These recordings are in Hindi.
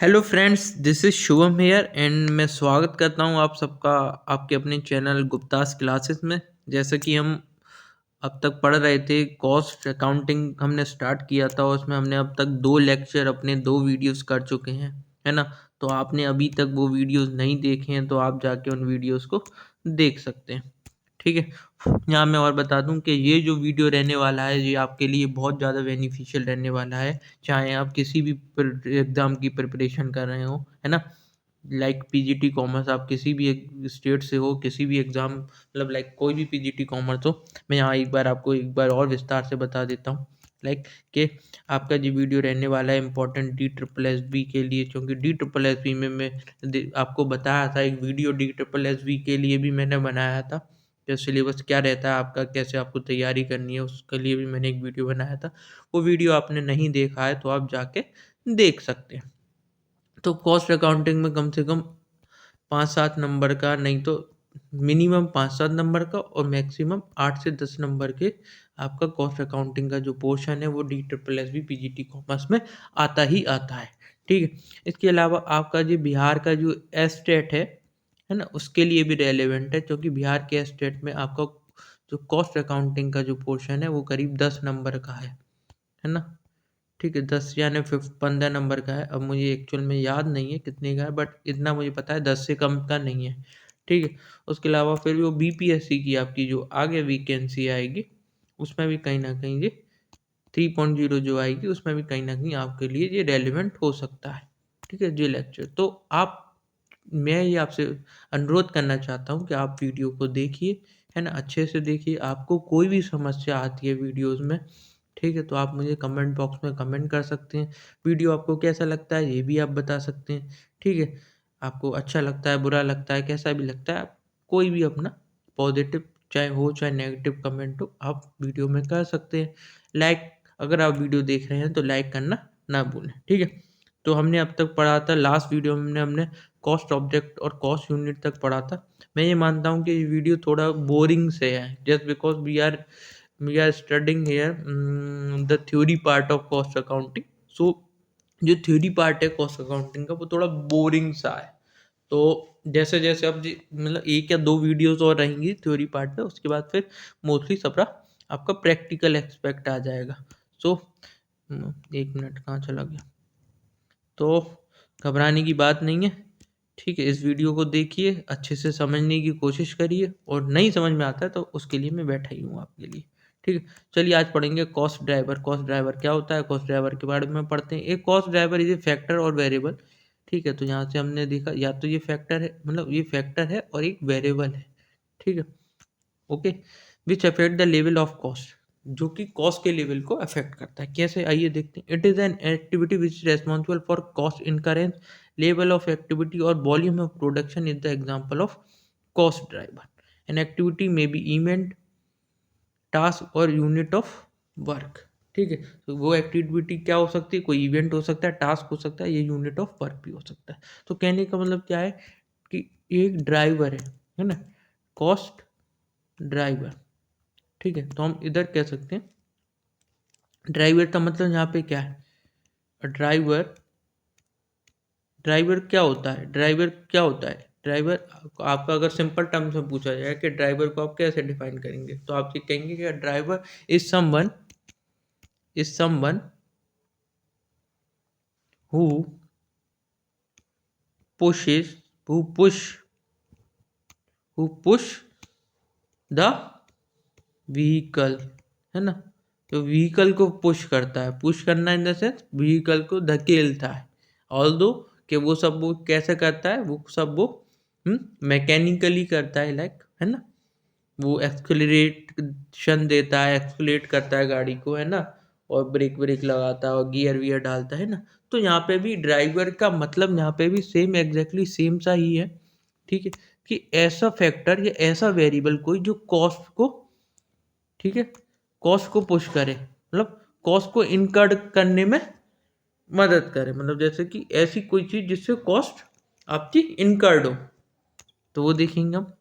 Hello friends, this is Shubham here and मैं स्वागत करता हूं आप सबका आपके अपने चैनल गुप्तास क्लासेस में। जैसे कि हम अब तक पढ़ रहे थे, कॉस्ट अकाउंटिंग हमने स्टार्ट किया था। उसमें हमने अब तक 2 लेक्चर अपने 2 वीडियोस कर चुके हैं, है ना। तो आपने अभी तक वो वीडियोस नहीं देखे हैं तो आप जाके उन वीडियोस को देख सकते हैं, ठीक है। यहाँ मैं और बता दूं कि ये जो वीडियो रहने वाला है ये आपके लिए बहुत ज़्यादा बेनिफिशियल रहने वाला है, चाहे आप किसी भी एग्ज़ाम की प्रिपरेशन कर रहे हो, है ना। लाइक पीजीटी कॉमर्स, आप किसी भी एक स्टेट से हो, किसी भी एग्ज़ाम मतलब लाइक कोई भी पीजीटी कॉमर्स हो, मैं यहाँ आपको एक बार और विस्तार से बता देता हूँ। लाइक कि आपका जो वीडियो रहने वाला है important D triple S B के लिए, क्योंकि डी ट्रिपल एस बी में मैं आपको बताया था एक video, D triple S B के लिए भी मैंने बनाया था कि सिलेबस क्या रहता है आपका, कैसे आपको तैयारी करनी है, उसके लिए भी मैंने एक वीडियो बनाया था। वो वीडियो आपने नहीं देखा है तो आप जाके देख सकते हैं। तो कॉस्ट अकाउंटिंग में कम से कम 5-7 नंबर का, नहीं तो मिनिमम 5-7 नंबर का और मैक्सिमम 8 से 10 नंबर के आपका कॉस्ट अकाउंटिंग का जो पोर्शन है वो D triple S B PGT commerce में आता ही आता है, ठीक है। इसके अलावा आपका जो बिहार का जो एस्टेट है ना, उसके लिए भी रेलेवेंट है, क्योंकि बिहार के स्टेट में आपका जो कॉस्ट अकाउंटिंग का जो पोर्शन है वो करीब 10 नंबर का है ना। ठीक है, 10 यानी 15 नंबर का है। अब मुझे एक्चुअल में याद नहीं है कितने का है, बट इतना मुझे पता है 10 से कम का नहीं है, ठीक है। उसके अलावा फिर वो बीपीएससी की आपकी जो आगे वैकेंसी आएगी उसमें भी कहीं ना कहीं ये 3.0 जो आएगी उसमें भी कहीं ना कहीं आपके लिए ये रेलिवेंट हो सकता है, ठीक है। ये लेक्चर तो आप मैं ये आपसे अनुरोध करना चाहता हूँ कि आप वीडियो को देखिए, है ना, अच्छे से देखिए। आपको कोई भी समस्या आती है वीडियोज़ में, ठीक है, तो आप मुझे कमेंट बॉक्स में कमेंट कर सकते हैं। वीडियो आपको कैसा लगता है ये भी आप बता सकते हैं, ठीक है। आपको अच्छा लगता है, बुरा लगता है, कैसा भी लगता है, आप कोई भी अपना पॉजिटिव चाहे हो चाहे नेगेटिव कमेंट हो आप वीडियो में कर सकते हैं। लाइक, अगर आप वीडियो देख रहे हैं तो लाइक करना ना भूलें, ठीक है। तो हमने अब तक पढ़ा था, लास्ट वीडियो में हमने कॉस्ट ऑब्जेक्ट और कॉस्ट यूनिट तक पढ़ा था। मैं ये मानता हूँ कि ये वीडियो थोड़ा बोरिंग से है, just because we are studying here the theory part of cost accounting. So जो थ्योरी पार्ट है कॉस्ट अकाउंटिंग का वो थोड़ा बोरिंग सा है। तो जैसे जैसे अब मतलब 1 या 2 वीडियोस और रहेंगी थ्योरी पार्ट पे, उसके बाद फिर मोस्टली सबरा आपका प्रैक्टिकल एक्सपेक्ट आ जाएगा। सो 1 मिनट कहाँ चला गया, तो घबराने की बात नहीं है, ठीक है। इस वीडियो को देखिए, अच्छे से समझने की कोशिश करिए, और नहीं समझ में आता है तो उसके लिए मैं बैठा ही हूँ आपके लिए, ठीक है। चलिए आज पढ़ेंगे कॉस्ट ड्राइवर। कॉस्ट ड्राइवर क्या होता है, कॉस्ट ड्राइवर के बारे में पढ़ते हैं। एक cost driver is a factor और वेरिएबल, ठीक है। तो यहाँ से हमने देखा या तो ये फैक्टर है, मतलब ये फैक्टर है और एक वेरिएबल है, ठीक है, okay. Which affect the level of cost, जो कि कॉस्ट के लेवल को अफेक्ट करता है। कैसे, आइए देखते हैं। It is an activity which is responsible for cost incurrence, level of activity और volume of production is the example of cost driver. An activity may be event, task और यूनिट ऑफ वर्क, ठीक है। तो वो एक्टिविटी क्या हो सकती है, कोई इवेंट हो सकता है, टास्क हो सकता है, ये यूनिट ऑफ वर्क भी हो सकता है। तो कहने का मतलब क्या है कि एक ड्राइवर है ना, कॉस्ट ड्राइवर, ठीक है। तो हम इधर कह सकते हैं ड्राइवर का मतलब यहाँ पे क्या है, ड्राइवर, ड्राइवर क्या होता है, ड्राइवर क्या होता है। ड्राइवर आपका अगर सिंपल टर्म्स में पूछा जाए कि ड्राइवर को आप कैसे डिफाइन करेंगे, तो आप ये कहेंगे कि driver is someone who pushes who push the vehicle, है ना। तो व्हीकल को पुश करता है, पुश करना इन द सेंस व्हीकल को धकेलता है। ऑल्दो कि वो कैसे करता है, वो सब वो मैकेनिकली करता है, लाइक, है ना। वो एक्सक्लेरेशन देता है, एक्सक्लेट करता है गाड़ी को, है ना, और ब्रेक ब्रेक लगाता है और गियर वियर डालता है ना। तो यहाँ पे भी ड्राइवर का मतलब यहाँ पे भी सेम, एग्जैक्टली सेम सा ही है, ठीक है। कि ऐसा फैक्टर या ऐसा वेरिएबल कोई जो कॉस्ट को, ठीक है, कॉस्ट को पुश करे, मतलब कॉस्ट को इनकर्ड करने में मदद करे, मतलब जैसे कि ऐसी कोई चीज़ जिससे कॉस्ट आपकी इनकर्ड हो, तो वो देखेंगे हम।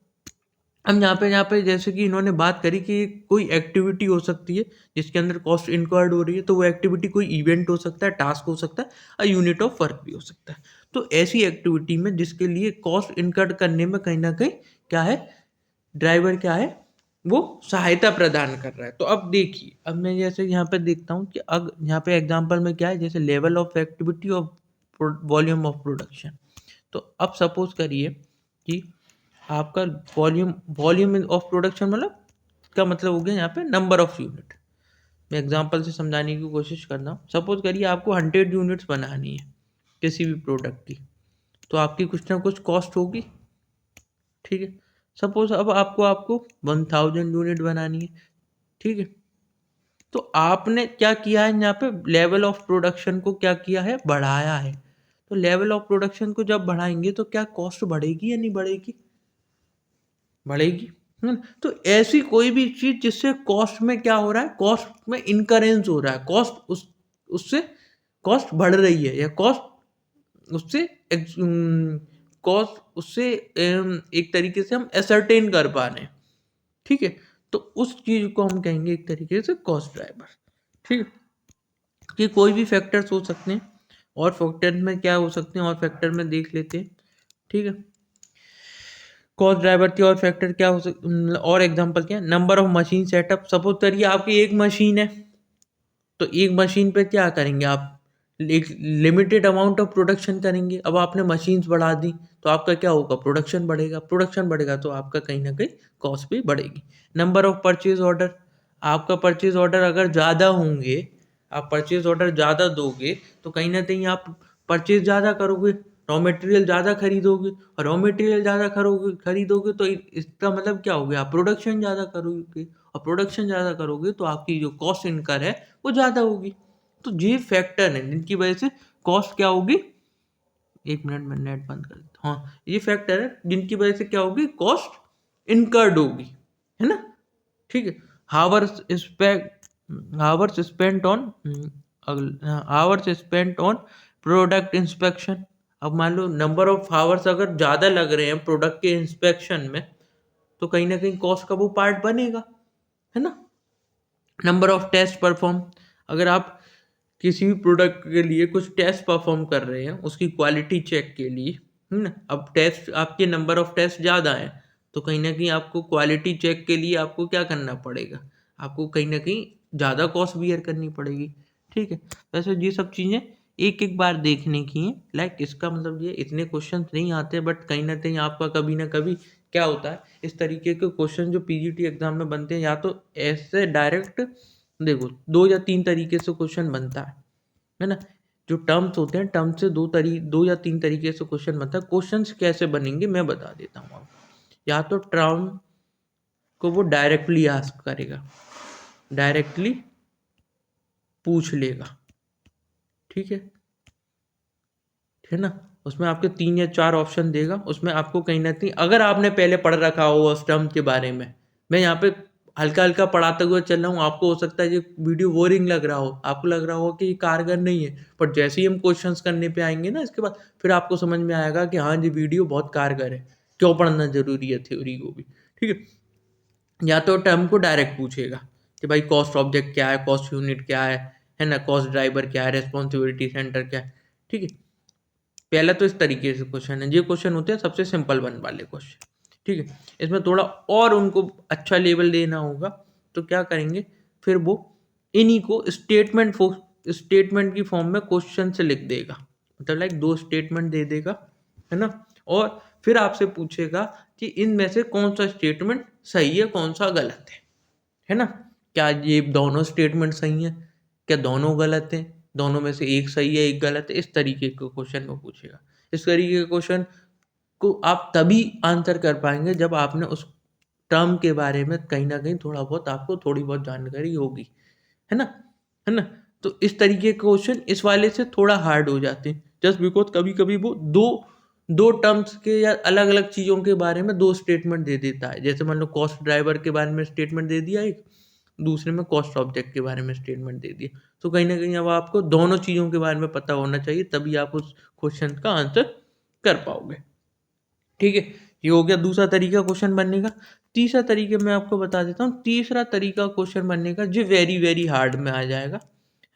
अब यहाँ पे जैसे कि इन्होंने बात करी कि कोई एक्टिविटी हो सकती है जिसके अंदर कॉस्ट इनकर्ड हो रही है, तो वो एक्टिविटी कोई इवेंट हो सकता है, टास्क हो सकता है और यूनिट ऑफ वर्क भी हो सकता है। तो ऐसी एक्टिविटी में जिसके लिए कॉस्ट इनकर्ड करने में कहीं ना कहीं क्या है, ड्राइवर क्या है, वो सहायता प्रदान कर रहा है। तो अब देखिए, अब मैं जैसे यहाँ पे देखता हूँ कि अब यहाँ पे एग्जांपल में क्या है, जैसे level of activity of volume of production. तो अब सपोज करिए कि आपका वॉल्यूम वॉल्यूम ऑफ प्रोडक्शन मतलब का मतलब हो गया यहाँ पे नंबर ऑफ यूनिट। मैं एग्जांपल से समझाने की कोशिश कर रहा हूँ। सपोज करिए आपको 100 यूनिट्स बनानी है किसी भी प्रोडक्ट की, तो आपकी कुछ ना कुछ कॉस्ट होगी, ठीक है। सपोज अब आपको आपको 1000 यूनिट बनानी है, ठीक है। तो आपने क्या किया है यहाँ पे, लेवल ऑफ प्रोडक्शन को क्या किया है, बढ़ाया है। तो लेवल ऑफ प्रोडक्शन को जब बढ़ाएंगे तो क्या कॉस्ट बढ़ेगी या नहीं बढ़ेगी, बढ़ेगी, है ना। तो ऐसी कोई भी चीज जिससे कॉस्ट में क्या हो रहा है, कॉस्ट में इनकरेंस हो रहा है, कॉस्ट उससे कॉस्ट बढ़ रही है, या कॉस्ट उससे कॉस्ट उससे एक तरीके से हम एसरटेन कर पा रहे हैं, ठीक है। तो उस चीज को हम कहेंगे एक तरीके से कॉस्ट ड्राइवर, ठीक है। कि कोई भी फैक्टर्स हो सकते हैं, और फैक्टर में क्या हो सकते हैं, और फैक्टर में देख लेते हैं, ठीक है। कॉस्ट ड्राइवर के और फैक्टर क्या हो सकते, और एग्जांपल क्या है, number of machine setup. Suppose करिए आपकी एक मशीन है, तो एक मशीन पे क्या करेंगे आप, एक लिमिटेड अमाउंट ऑफ प्रोडक्शन करेंगे। अब आपने मशीन्स बढ़ा दी तो आपका क्या होगा, प्रोडक्शन बढ़ेगा, प्रोडक्शन बढ़ेगा तो आपका कहीं ना कहीं कॉस्ट भी बढ़ेगी। नंबर ऑफ परचेज ऑर्डर, आपका परचेज ऑर्डर अगर ज़्यादा होंगे, आप परचेज ऑर्डर ज़्यादा दोगे तो कहीं ना कहीं आप परचेज ज़्यादा करोगे, रॉ मटेरियल ज़्यादा खरीदोगे, और रॉ मटेरियल ज़्यादा खरीदोगे तो इसका मतलब क्या हो गया, आप प्रोडक्शन ज़्यादा करोगे, और प्रोडक्शन ज़्यादा करोगे तो आपकी जो कॉस्ट इनकर है वो ज़्यादा होगी। तो ये फैक्टर है जिनकी वजह से कॉस्ट क्या होगी, एक मिनट में नेट बंद कर देता हूँ। हाँ, ये फैक्टर है जिनकी वजह से क्या होगी, कॉस्ट इनकर्ड होगी, है ना, ठीक है। Hours hours spent on hours spent on product inspection. अब मान लो नंबर ऑफ हावर्स अगर ज़्यादा लग रहे हैं प्रोडक्ट के इंस्पेक्शन में, तो कहीं ना कहीं कॉस्ट का वो पार्ट बनेगा, है ना। नंबर ऑफ टेस्ट परफॉर्म, अगर आप किसी भी प्रोडक्ट के लिए कुछ टेस्ट परफॉर्म कर रहे हैं उसकी क्वालिटी चेक के लिए, है ना। अब टेस्ट आपके नंबर ऑफ टेस्ट ज़्यादा हैं, तो कहीं ना कहीं आपको क्वालिटी चेक के लिए आपको क्या करना पड़ेगा, आपको कहीं ना कहीं ज़्यादा कॉस्ट बियर करनी पड़ेगी, ठीक है। वैसे ये सब चीज़ें एक एक बार देखने की हैं, लाइक इसका मतलब ये इतने क्वेश्चन नहीं आते, बट कहीं ना कहीं आपका कभी ना कभी क्या होता है, इस तरीके के क्वेश्चन जो पीजीटी एग्जाम में बनते हैं, या तो ऐसे डायरेक्ट देखो 2 या 3 तरीके से क्वेश्चन बनता है ना। जो टर्म्स होते हैं, टर्म से 2 या 3 तरीके से क्वेश्चन बनता है। क्वेश्चंस कैसे बनेंगे मैं बता देता हूँ आपको। या तो टर्म को वो डायरेक्टली आस्क करेगा, डायरेक्टली पूछ लेगा, ठीक है ना। उसमें आपके 3 या 4 ऑप्शन देगा, उसमें आपको कहीं ना कहीं अगर आपने पहले पढ़ रखा हो उस टर्म के बारे में, मैं यहाँ पे हल्का हल्का पढ़ाते हुए चल रहा हूँ, आपको हो सकता है ये वीडियो बोरिंग लग रहा हो, आपको लग रहा हो कि ये कारगर नहीं है, पर जैसे ही हम क्वेश्चंस करने पे आएंगे ना इसके बाद, फिर आपको समझ में आएगा कि हाँ ये वीडियो बहुत कारगर है, क्यों पढ़ना जरूरी है थ्योरी को भी, ठीक है। या तो टर्म को डायरेक्ट पूछेगा कि भाई कॉस्ट ऑब्जेक्ट क्या है, कॉस्ट यूनिट क्या है ना, कॉस्ट ड्राइवर क्या है, रेस्पॉन्सिबिलिटी सेंटर क्या है, ठीक है। पहला तो इस तरीके से क्वेश्चन है, ये क्वेश्चन होते हैं सबसे सिंपल वन वाले क्वेश्चन, ठीक है। इसमें थोड़ा और उनको अच्छा लेवल देना होगा तो क्या करेंगे, फिर वो इन्हीं को स्टेटमेंट की फॉर्म में क्वेश्चन से लिख देगा, मतलब लाइक 2 स्टेटमेंट दे देगा, है ना। और फिर आपसे पूछेगा कि इनमें से कौन सा स्टेटमेंट सही है, कौन सा गलत है ना। क्या ये दोनों स्टेटमेंट सही हैं, क्या दोनों गलत हैं, दोनों में से एक सही है एक गलत है, इस तरीके के क्वेश्चन को पूछेगा। इस तरीके के क्वेश्चन को आप तभी आंसर कर पाएंगे जब आपने उस टर्म के बारे में कहीं ना कहीं थोड़ा बहुत आपको थोड़ी बहुत जानकारी होगी, है ना, है ना। तो इस तरीके के क्वेश्चन इस वाले से थोड़ा हार्ड हो जाते हैं, जस्ट बिकॉज कभी कभी वो दो दो टर्म्स के या अलग अलग चीज़ों के बारे में 2 स्टेटमेंट दे देता है। जैसे मान लो कॉस्ट ड्राइवर के बारे में स्टेटमेंट दे दिया एक, दूसरे में कॉस्ट ऑब्जेक्ट के बारे में स्टेटमेंट दे दिया, तो कहीं ना कहीं अब आपको दोनों चीज़ों के बारे में पता होना चाहिए, तभी आप उस क्वेश्चन का आंसर कर पाओगे, ठीक है। ये हो गया दूसरा तरीका क्वेश्चन बनने का। तीसरा तरीके मैं आपको बता देता हूँ। तीसरा तरीका क्वेश्चन बनने का जो वेरी वेरी हार्ड में आ जाएगा,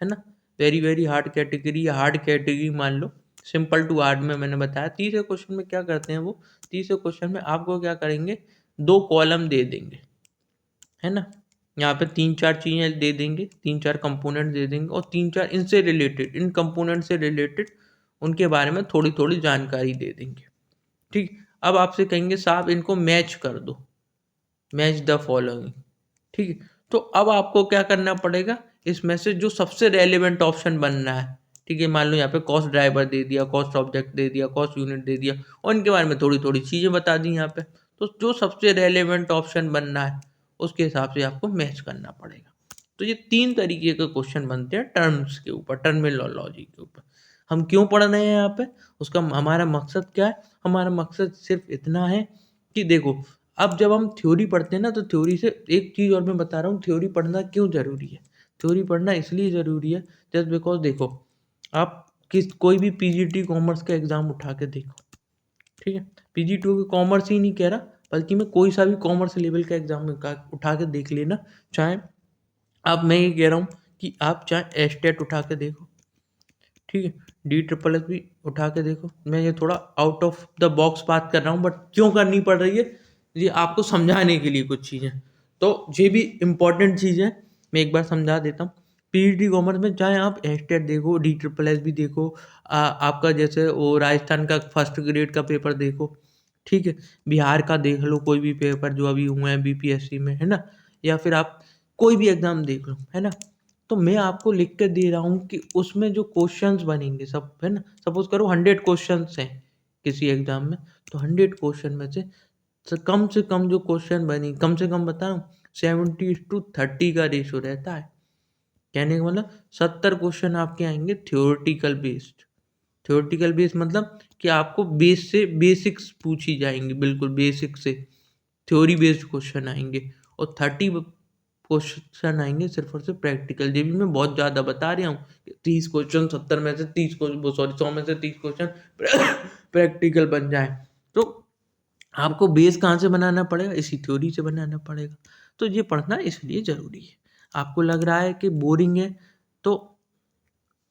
है ना, वेरी वेरी हार्ड कैटेगरी या हार्ड कैटेगरी मान लो, सिंपल टू हार्ड में मैंने बताया। तीसरे क्वेश्चन में क्या करते हैं वो, तीसरे क्वेश्चन में आपको क्या करेंगे, 2 कॉलम दे देंगे, है ना, यहाँ पे 3-4 चीज़ें दे देंगे, 3-4 कंपोनेंट दे देंगे और 3-4 इनसे रिलेटेड, इन कंपोनेंट से रिलेटेड उनके बारे में थोड़ी थोड़ी जानकारी दे देंगे। ठीक, अब आपसे कहेंगे साहब इनको मैच कर दो, मैच द फॉलोइंग। ठीक है, तो अब आपको क्या करना पड़ेगा, इसमें से जो सबसे रेलेवेंट ऑप्शन बन रहा है, ठीक है, मान लो यहाँ पे कॉस्ट ड्राइवर दे दिया, कॉस्ट ऑब्जेक्ट दे दिया, कॉस्ट यूनिट दे दिया और इनके बारे में थोड़ी थोड़ी चीज़ें बता दी यहाँ पे, तो जो सबसे रेलेवेंट ऑप्शन बन रहा है उसके हिसाब से आपको मैच करना पड़ेगा। तो ये 3 तरीके के क्वेश्चन बनते हैं टर्म्स के ऊपर, टर्मिनोलॉजी के ऊपर। हम क्यों पढ़ रहे हैं यहाँ पे, उसका हमारा मकसद क्या है, हमारा मकसद सिर्फ इतना है कि देखो, अब जब हम थ्योरी पढ़ते हैं ना, तो थ्योरी से एक चीज़ और मैं बता रहा हूँ, थ्योरी पढ़ना क्यों ज़रूरी है। थ्योरी पढ़ना इसलिए ज़रूरी है जस्ट बिकॉज देखो, आप कोई भी पीजीटी कॉमर्स का एग्ज़ाम उठा के देखो, ठीक है, पीजीटी को कॉमर्स ही नहीं कह रहा, बल्कि मैं कोई सा भी कॉमर्स लेवल का एग्ज़ाम उठा के देख लेना, चाहे अब मैं ये कह रहा हूँ कि आप चाहे एस्टेट उठा के देखो, ठीक है, DSSS भी उठा के देखो। मैं ये थोड़ा आउट ऑफ द बॉक्स बात कर रहा हूँ, बट क्यों करनी पड़ रही है, ये आपको समझाने के लिए कुछ चीज़ें, तो ये भी इम्पोर्टेंट चीज़ है, मैं एक बार समझा देता हूँ। पीजीटी कॉमर्स में चाहे आप एस्टेट देखो, DSSS भी देखो, आपका जैसे वो राजस्थान का फर्स्ट ग्रेड का पेपर देखो, ठीक है, बिहार का देख लो कोई भी पेपर जो अभी हुए हैं बीपीएससी में, है ना, या फिर आप कोई भी एग्ज़ाम देख लो, है ना, तो मैं आपको लिख के दे रहा हूँ कि उसमें जो क्वेश्चंस बनेंगे सब, है ना, सपोज करो 100 क्वेश्चंस हैं किसी एग्जाम में, तो 100 क्वेश्चन में से कम जो क्वेश्चन बनी, कम से कम बता रहा हूँ 70:30 का रेशो रहता है। कहने का मतलब 70 क्वेश्चन आपके आएंगे थ्योरेटिकल बेस्ड। थ्योरेटिकल बेस्ड मतलब कि आपको बेस से बेसिक्स पूछी जाएंगी, बिल्कुल बेसिक से थ्योरी बेस्ड क्वेश्चन आएंगे, और 30 क्वेश्चन आएंगे सिर्फ और सिर्फ प्रैक्टिकल। ये भी मैं बहुत ज़्यादा बता रहा हूँ, 30 क्वेश्चन 70 में से 30 क्वेश्चन, सॉरी 100 में से 30 क्वेश्चन प्रैक्टिकल बन जाए, तो आपको बेस कहाँ से बनाना पड़ेगा, इसी थ्योरी से बनाना पड़ेगा। तो ये पढ़ना इसलिए ज़रूरी है। आपको लग रहा है कि बोरिंग है, तो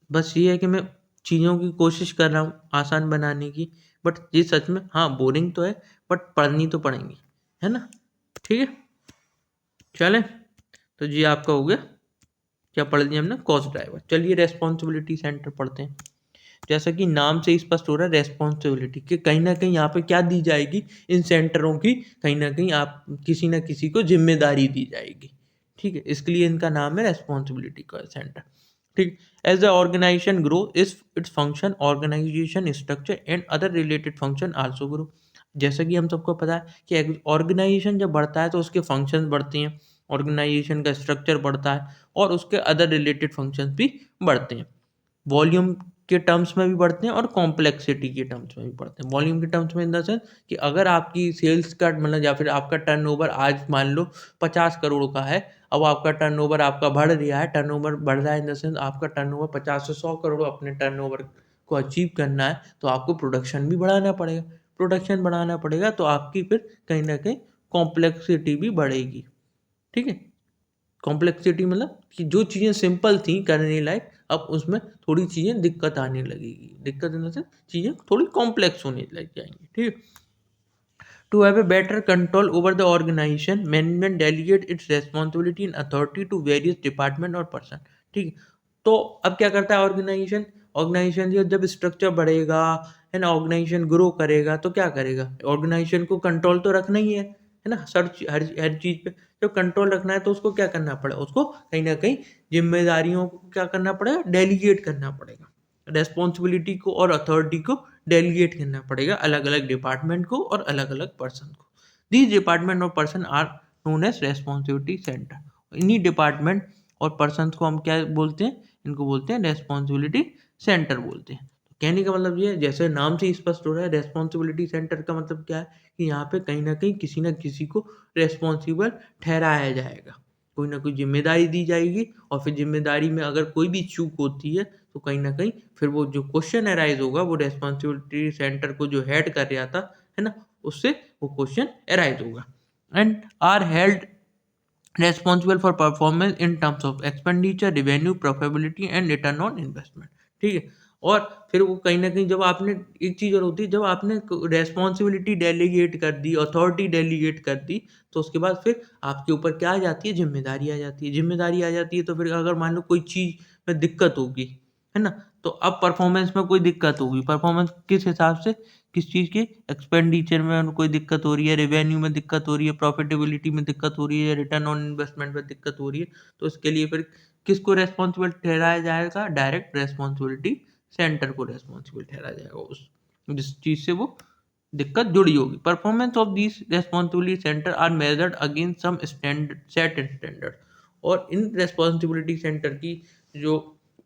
बस ये है कि मैं चीज़ों की कोशिश कर रहा हूँ आसान बनाने की, बट ये सच में हाँ बोरिंग तो है, बट पढ़नी तो पड़ेंगी, है ना, ठीक है, चलें। तो जी आपका हो गया, क्या पढ़ लिया हमने, कॉस्ट ड्राइवर। चलिए रेस्पॉन्सिबिलिटी सेंटर पढ़ते हैं। जैसा कि नाम से ही स्पष्ट हो रहा है रेस्पॉन्सिबिलिटी, कि कहीं ना कहीं यहाँ पे क्या दी जाएगी, इन सेंटरों की कहीं ना कहीं आप किसी ना किसी को जिम्मेदारी दी जाएगी, ठीक है, इसके लिए इनका नाम है रेस्पॉन्सिबिलिटी का सेंटर। ठीक, as the organisation grow is its function organisation structure and other related function also grow. जैसा कि हम सबको पता है कि ऑर्गेनाइजेशन जब बढ़ता है तो उसके फंक्शंस बढ़ते हैं, ऑर्गेनाइजेशन का स्ट्रक्चर बढ़ता है और उसके अदर रिलेटेड फंक्शंस भी बढ़ते हैं। वॉल्यूम के टर्म्स में भी बढ़ते हैं और कॉम्प्लेक्सिटी के टर्म्स में भी बढ़ते हैं। वॉल्यूम के टर्म्स में इन द सेंस कि अगर आपकी सेल्स का मतलब या फिर आपका टर्नओवर आज मान लो 50 करोड़ का है, अब आपका टर्नओवर आपका बढ़ रहा है, टर्नओवर बढ़ रहा है इन द सेंस आपका टर्नओवर 50 से 100 करोड़ अपने टर्नओवर को अचीव करना है, तो आपको प्रोडक्शन भी बढ़ाना पड़ेगा। प्रोडक्शन बढ़ाना पड़ेगा तो आपकी फिर कहीं ना कहीं कॉम्प्लेक्सिटी भी बढ़ेगी, ठीक है। कॉम्प्लेक्सिटी मतलब कि जो चीज़ें सिंपल थी करने लायक, अब उसमें थोड़ी चीज़ें दिक्कत आने लगेगी, दिक्कत इन द सेंस चीज़ें थोड़ी कॉम्प्लेक्स होने लग जाएंगी, ठीक है। To have a better control over the organization, management delegate its responsibility and authority to various department और person, ठीक है। तो अब क्या करता है ऑर्गेनाइजेशन, ऑर्गेनाइजेशन जब स्ट्रक्चर बढ़ेगा, है ना, ऑर्गेनाइजेशन ग्रो करेगा तो क्या करेगा, ऑर्गेनाइजेशन को कंट्रोल तो रखना ही है ना, हर हर चीज़ पे जब कंट्रोल रखना है तो उसको क्या करना पड़ेगा, उसको कहीं ना कहीं जिम्मेदारियों को क्या करना पड़ेगा, डेलीगेट करना पड़ेगा, रेस्पॉन्सिबिलिटी को और अथॉरिटी को डेलीगेट करना पड़ेगा अलग अलग डिपार्टमेंट को और अलग अलग पर्सन को। दीज डिपार्टमेंट और person are known as responsibility centre. इन्हीं डिपार्टमेंट और पर्सन को हम क्या बोलते हैं, इनको बोलते हैं रेस्पॉन्सिबिलिटी सेंटर बोलते हैं। तो कहने का मतलब ये है, जैसे नाम से स्पष्ट हो रहा है रेस्पॉन्सिबिलिटी सेंटर का मतलब क्या है कि यहाँ पे कहीं ना किसी को रेस्पॉन्सिबल ठहराया जाएगा, कोई ना कोई जिम्मेदारी दी जाएगी, और फिर जिम्मेदारी में अगर कोई भी चूक होती है तो कहीं ना कहीं फिर वो जो क्वेश्चन अराइज होगा वो रेस्पॉन्सिबिलिटी सेंटर को जो हेड कर रहा था, है ना, उससे वो क्वेश्चन अराइज होगा। and are held responsible for performance in terms of expenditure, revenue, profitability and return on investment। ठीक है। और फिर वो कहीं ना कहीं जब आपने एक चीज़ और होती है, जब आपने रेस्पॉन्सिबिलिटी डेलीगेट कर दी, अथॉरिटी डेलीगेट कर दी, तो उसके बाद फिर आपके ऊपर क्या आ जाती है, जिम्मेदारी आ जाती है। जिम्मेदारी आ जाती है तो फिर अगर मान लो कोई चीज़ में दिक्कत होगी, है ना, तो अब परफॉर्मेंस में कोई दिक्कत होगी, परफॉर्मेंस किस हिसाब से, किस चीज़ के, एक्सपेंडिचर में उनको कोई दिक्कत हो रही है, रेवेन्यू में दिक्कत हो रही है, प्रॉफिटेबिलिटी में दिक्कत हो रही है, रिटर्न ऑन इन्वेस्टमेंट में दिक्कत हो रही है, तो उसके लिए फिर किसको रेस्पॉन्सिबल ठहराया जाएगा, डायरेक्ट रेस्पॉन्सिबिलिटी सेंटर को रेस्पॉन्सिबल ठहराया जाएगा उस जिस चीज़ से वो दिक्कत जुड़ी होगी। Performance of this responsibility centre are measured against some standard set standard. और इन रेस्पॉन्सिबिलिटी सेंटर की जो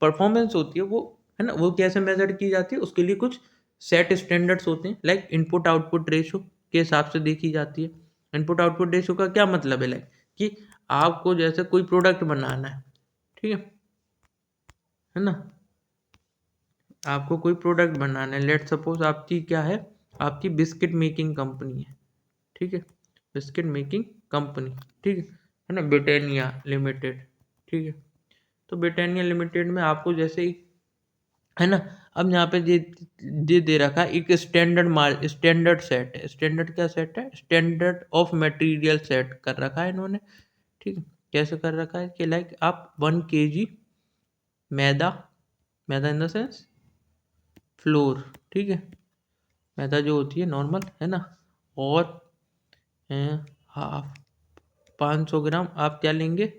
परफॉर्मेंस होती है वो, है ना, वो कैसे मेजर की जाती है, उसके लिए कुछ सेट स्टैंडर्ड्स होते हैं, लाइक इनपुट आउटपुट रेशो के हिसाब से देखी जाती है। इनपुट आउटपुट रेशो का क्या मतलब है, लाइक कि आपको जैसे कोई प्रोडक्ट बनाना है, ठीक है ना, आपको कोई प्रोडक्ट बनाना है, लेट सपोज आपकी क्या है, आपकी बिस्किट मेकिंग कंपनी है, ठीक है, बिस्किट मेकिंग कंपनी, ठीक है ना, ब्रिटानिया लिमिटेड, ठीक है। तो ब्रिटानिया लिमिटेड में आपको जैसे एक, है ना, अब यहाँ पे ये दे रखा है एक स्टैंडर्ड सेट है। स्टैंडर्ड क्या सेट है, स्टैंडर्ड ऑफ मटेरियल सेट कर रखा है इन्होंने, ठीक है। कैसे कर रखा है कि लाइक आप 1 kg maida, maida in the sense floor, ठीक है, मैदा जो होती है नॉर्मल, है ना, और हाफ 500 ग्राम आप क्या लेंगे,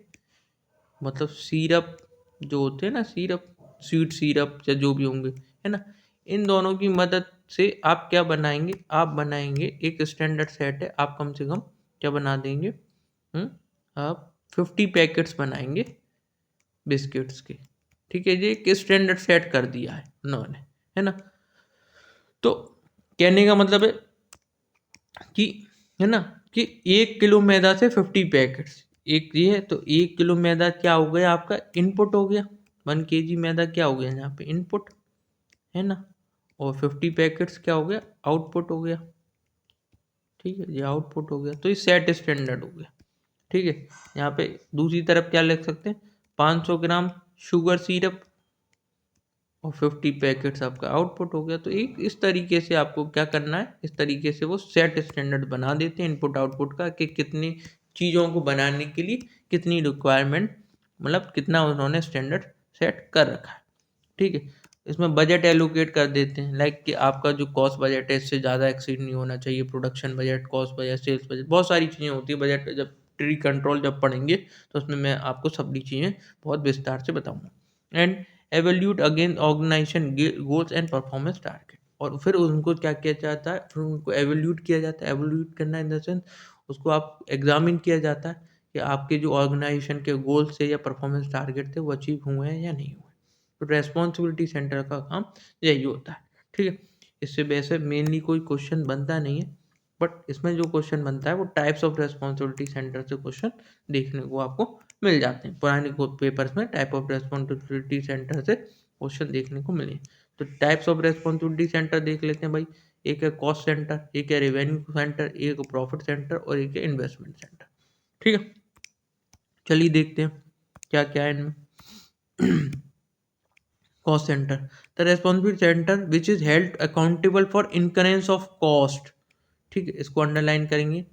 मतलब सिरप जो होते हैं ना, सिरप, स्वीट सिरप या जो भी होंगे, है ना, इन दोनों की मदद से आप क्या बनाएंगे, आप बनाएंगे एक स्टैंडर्ड सेट है, आप कम से कम क्या बना देंगे, आप 50 पैकेट्स बनाएंगे बिस्किट्स के, ठीक है। ये एक स्टैंडर्ड सेट कर दिया है उन्होंने, है ना। तो कहने का मतलब है कि, है ना, कि 1 किलो मैदा से 50 पैकेट्स, एक ये है, तो 1 किलो मैदा क्या हो गया आपका इनपुट हो गया, 1 kg मैदा क्या हो गया यहाँ पे इनपुट, है ना, और 50 पैकेट्स क्या हो गया, आउटपुट हो गया, ठीक है, ये आउटपुट हो गया, तो ये सेट स्टैंडर्ड हो गया, ठीक है। यहाँ पे दूसरी तरफ क्या लिख सकते हैं, 500 ग्राम शुगर सिरप और 50 पैकेट्स आपका आउटपुट हो गया। तो एक इस तरीके से आपको क्या करना है, इस तरीके से वो सेट स्टैंडर्ड बना देते हैं इनपुट आउटपुट का, कि कितनी चीज़ों को बनाने के लिए कितनी रिक्वायरमेंट, मतलब कितना उन्होंने स्टैंडर्ड सेट कर रखा है, ठीक है। इसमें बजट एलोकेट कर देते हैं, लाइक कि आपका जो कॉस्ट बजट है इससे ज़्यादा एक्सीड नहीं होना चाहिए, production budget, cost budget, sales budget, बहुत सारी चीज़ें होती है बजट। जब ट्री कंट्रोल जब पढ़ेंगे तो उसमें मैं आपको सभी चीज़ें बहुत विस्तार से बताऊँगा। And evaluate again organisation goals and performance target. और फिर उनको क्या किया जाता है, फिर उनको एवेल्यूट किया जाता है। एवेल्यूट करना इन द सेंस उसको आप एग्जामिन किया जाता है कि आपके जो ऑर्गेनाइजेशन के गोल्स है या परफॉर्मेंस टारगेट थे वो अचीव हुए हैं या नहीं हुए। तो रेस्पॉन्सिबिलिटी सेंटर का काम यही होता है, ठीक है। इससे वैसे मेनली कोई क्वेश्चन बनता नहीं है, बट इसमें जो क्वेश्चन बनता है वो टाइप्स ऑफ रेस्पॉन्सिबिलिटी सेंटर से क्वेश्चन देखने को आपको मिल जाते हैं। पुराने पेपर्स में टाइप ऑफ रेस्पॉन्सिबिलिटी सेंटर से क्वेश्चन देखने को मिले। तो टाइप्स ऑफ रेस्पॉन्सिबिलिटी सेंटर देख लेते हैं भाई। एक है कॉस्ट सेंटर, एक है रेवेन्यू सेंटर, एक प्रॉफिट सेंटर और एक है इन्वेस्टमेंट सेंटर, ठीक है। चलिए देखते हैं क्या क्या है इनमें। Cost centre, the responsibility centre which is held accountable for incurrence of cost, ठीक है, इसको अंडरलाइन करेंगे।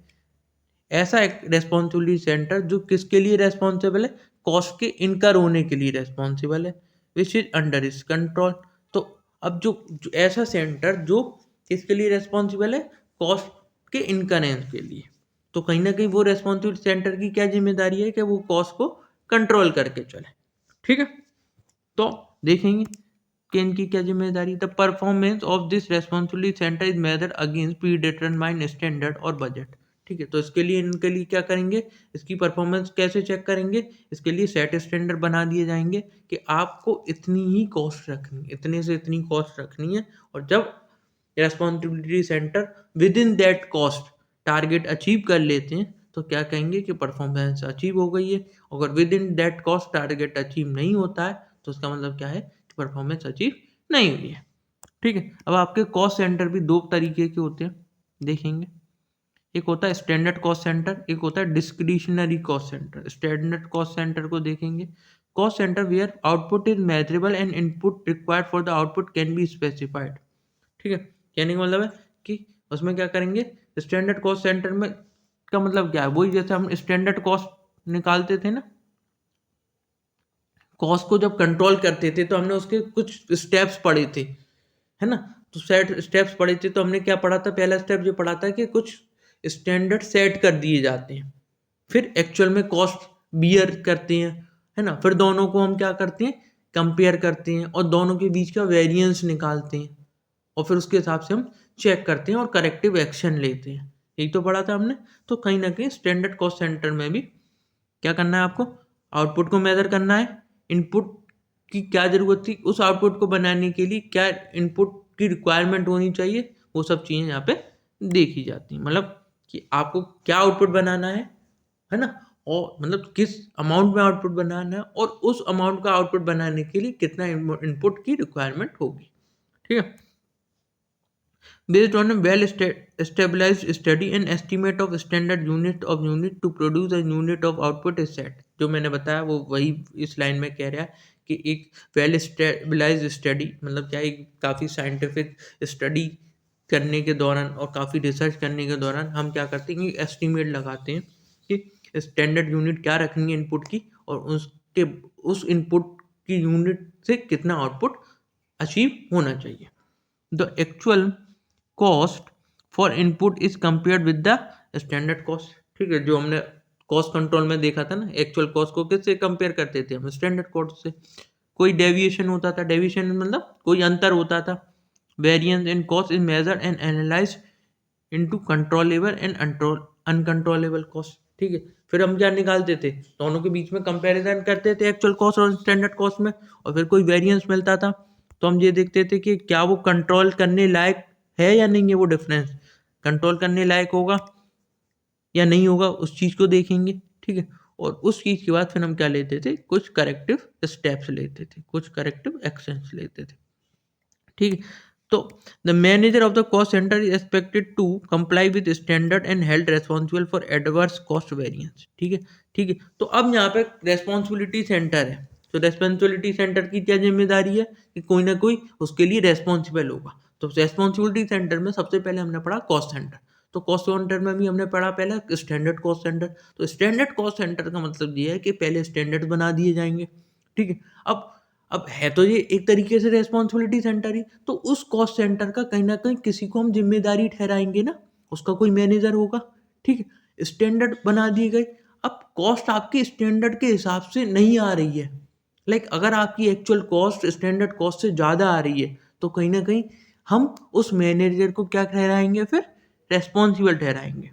ऐसा एक रेस्पॉन्सिबिलिटी सेंटर जो किसके लिए रेस्पॉन्सिबल है, कॉस्ट के इनकर होने के लिए रेस्पॉन्सिबल है, which is under is control. तो अब जो ऐसा सेंटर जो किसके लिए रेस्पॉन्सिबल है, कॉस्ट के इनकरेंस के लिए, तो कहीं ना कहीं वो रेस्पॉन्सिबिलिटी सेंटर की क्या जिम्मेदारी है कि वो कॉस्ट को कंट्रोल करके चले, ठीक है। तो देखेंगे कि इनकी क्या जिम्मेदारी। The performance of this responsibility centre is measured against pre determined standard और बजट, ठीक है। तो इसके लिए इनके लिए क्या करेंगे, इसकी परफॉर्मेंस कैसे चेक करेंगे, इसके लिए सेट स्टैंडर्ड बना दिए जाएंगे कि आपको इतनी ही कॉस्ट रखनी, इतने से इतनी कॉस्ट रखनी है। और जब responsibility centre with in that cost target achieve कर लेते हैं तो क्या कहेंगे कि परफॉर्मेंस अचीव हो गई है। अगर with in that cost target achieve नहीं होता है तो उसका मतलब क्या है कि परफॉर्मेंस अचीव नहीं हुई है, ठीक है। अब आपके कॉस्ट सेंटर भी दो तरीके के होते हैं, देखेंगे। एक होता है स्टैंडर्ड कॉस्ट सेंटर, एक होता है discretionary cost centre. Standard cost centre को देखेंगे, cost centre where output is measurable and input required for the output can be specified. ठीक है, कहने का मतलब है कि उसमें क्या करेंगे, स्टैंडर्ड कॉस्ट सेंटर में का मतलब क्या है, वही जैसे हम स्टैंडर्ड कॉस्ट निकालते थे ना, कॉस्ट को जब कंट्रोल करते थे तो हमने उसके कुछ स्टेप्स पढ़े थे, है ना। तो सेट स्टेप्स पढ़े थे, तो हमने क्या पढ़ा था, पहला स्टेप ये पढ़ा था कि कुछ स्टैंडर्ड सेट कर दिए जाते हैं, फिर एक्चुअल में कॉस्ट बियर करते हैं, है ना। फिर दोनों को हम क्या करते हैं, कंपेयर करते हैं और दोनों के बीच का वेरिएंस निकालते हैं, और फिर उसके हिसाब से हम चेक करते हैं और करेक्टिव एक्शन लेते हैं। यही तो पढ़ा था हमने। तो कहीं ना कहीं स्टैंडर्ड कॉस्ट सेंटर में भी क्या करना है आपको, आउटपुट को मेजर करना है, इनपुट की क्या ज़रूरत थी, उस आउटपुट को बनाने के लिए क्या इनपुट की रिक्वायरमेंट होनी चाहिए, वो सब चीज़ें यहाँ पे देखी जाती हैं। मतलब कि आपको क्या आउटपुट बनाना है ना, और मतलब किस अमाउंट में आउटपुट बनाना है, और उस अमाउंट का आउटपुट बनाने के लिए कितना इनपुट की रिक्वायरमेंट होगी। ठीक है, based on a stabilized study an estimate of standard unit to produce a unit of output is set। जो मैंने बताया वो वही इस लाइन में कह रहा है कि एक वेल स्टेबलाइज स्टडी, मतलब क्या, एक काफ़ी साइंटिफिक स्टडी करने के दौरान और काफ़ी रिसर्च करने के दौरान हम क्या करते हैं कि एस्टिमेट लगाते हैं कि स्टैंडर्ड यूनिट क्या रखनी है इनपुट की, और उसके उस इनपुट की यूनिट से कितना आउटपुट अचीव होना चाहिए। The actual cost for input is compared with the standard cost. ठीक है, जो हमने कॉस्ट कंट्रोल में देखा था ना, एक्चुअल कॉस्ट को किससे कंपेयर करते थे हम, स्टैंडर्ड कॉस्ट से। कोई डेविएशन होता था, डेविएशन मतलब कोई अंतर होता था, variance in cost is measured and analyse into controllable and uncontrollable cost. ठीक है, फिर हम क्या निकालते थे, दोनों के बीच में कंपैरिजन करते थे एक्चुअल कॉस्ट और स्टैंडर्ड कॉस्ट में, और फिर कोई वेरिएंस मिलता था तो हम ये देखते थे कि क्या वो कंट्रोल करने लायक है या नहीं है, वो डिफरेंस कंट्रोल करने लायक होगा या नहीं होगा, उस चीज़ को देखेंगे। ठीक है, और उस चीज़ के बाद फिर हम क्या लेते थे, कुछ करेक्टिव स्टेप्स लेते थे, कुछ करेक्टिव एक्शंस लेते थे। ठीक है, तो the manager of the cost centre is expected to comply with standard and held responsible for adverse cost variance. ठीक है, ठीक है, तो अब यहाँ पे रेस्पॉन्सिबिलिटी सेंटर है, तो रेस्पॉन्सिबिलिटी सेंटर की क्या जिम्मेदारी है कि कोई ना कोई उसके लिए रेस्पॉन्सिबल होगा। तो रेस्पॉन्सिबिलिटी सेंटर में सबसे पहले हमने पढ़ा कॉस्ट सेंटर, तो कॉस्ट सेंटर में भी हमने पढ़ा पहला स्टैंडर्ड कॉस्ट सेंटर। तो स्टैंडर्ड कॉस्ट सेंटर का मतलब ये है कि पहले स्टैंडर्ड बना दिए जाएंगे। ठीक है, अब है तो ये एक तरीके से रेस्पॉन्सिबिलिटी सेंटर ही, तो उस कॉस्ट सेंटर का कहीं ना कहीं किसी को हम जिम्मेदारी ठहराएंगे ना, उसका कोई मैनेजर होगा। ठीक है, स्टैंडर्ड बना दिए गए, अब कॉस्ट आपकी स्टैंडर्ड के हिसाब से नहीं आ रही है, लाइक अगर आपकी एक्चुअल कॉस्ट स्टैंडर्ड कॉस्ट से ज़्यादा आ रही है, तो कहीं ना कहीं हम उस मैनेजर को क्या ठहराएंगे, फिर रेस्पॉन्सिबल ठहराएंगे।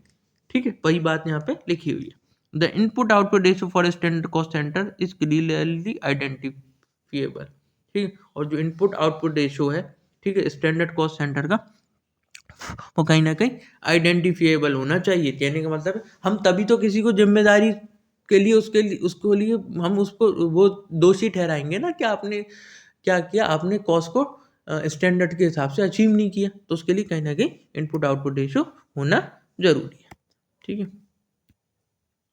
ठीक है, वही बात यहाँ पे लिखी हुई है। The input output ratio for standard cost centre is clearly identifiable. ठीक है, और जो इनपुट आउटपुट रेशियो है, ठीक है, स्टैंडर्ड कॉस्ट सेंटर का, वो कहीं ना कहीं आइडेंटिफिएबल होना चाहिए। कहने का मतलब है हम तभी तो किसी को जिम्मेदारी के लिए उसको लिए हम उसको वो दोषी ठहराएंगे ना कि आपने क्या किया, आपने कॉस्ट को स्टैंडर्ड के हिसाब से अचीव नहीं किया, तो उसके लिए कहीं ना कहीं इनपुट आउटपुट रेशियो होना जरूरी है। ठीक है,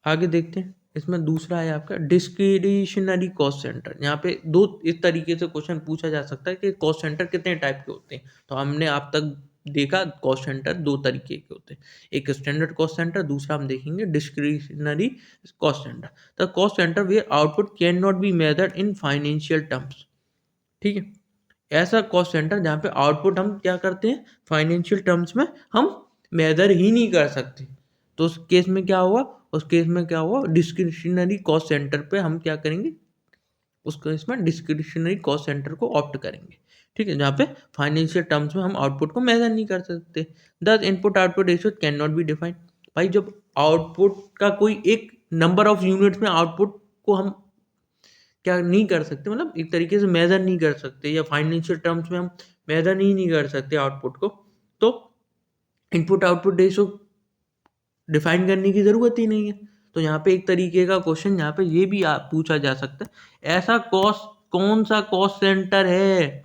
आगे देखते हैं। इसमें दूसरा है आपका डिस्क्रिशनरी कॉस्ट सेंटर। यहाँ पे दो इस तरीके से क्वेश्चन पूछा जा सकता है कि कॉस्ट सेंटर कितने टाइप के होते हैं। तो हमने आप तक देखा कॉस्ट सेंटर दो तरीके के होते हैं, एक स्टैंडर्ड कॉस्ट सेंटर, दूसरा हम देखेंगे discretionary cost centre. The cost centre where output can not be measured in financial terms. ठीक है, ऐसा कॉस्ट सेंटर जहाँ पे आउटपुट हम क्या करते हैं, फाइनेंशियल टर्म्स में हम मेजर ही नहीं कर सकते, तो उस केस में क्या हुआ, उस केस में क्या हुआ, डिस्क्रिशनरी कॉस्ट सेंटर पे हम क्या करेंगे, उसको इसमें डिस्क्रिशनरी कॉस्ट सेंटर को ऑप्ट करेंगे। ठीक है, जहाँ पे फाइनेंशियल टर्म्स में हम आउटपुट को मेजर नहीं कर सकते। दस input output ratio can not be defined. भाई जब आउटपुट का कोई एक नंबर ऑफ यूनिट्स में आउटपुट को हम क्या नहीं कर सकते, मतलब एक तरीके से मेजर नहीं कर सकते, या फाइनेंशियल टर्म्स में हम मेजर नहीं कर सकते आउटपुट को, तो इनपुट आउटपुट रेशियो डिफाइन करने की ज़रूरत ही नहीं है। तो यहाँ पे एक तरीके का क्वेश्चन यहाँ पे ये भी पूछा जा सकता है, ऐसा कौन सा कॉस्ट सेंटर है,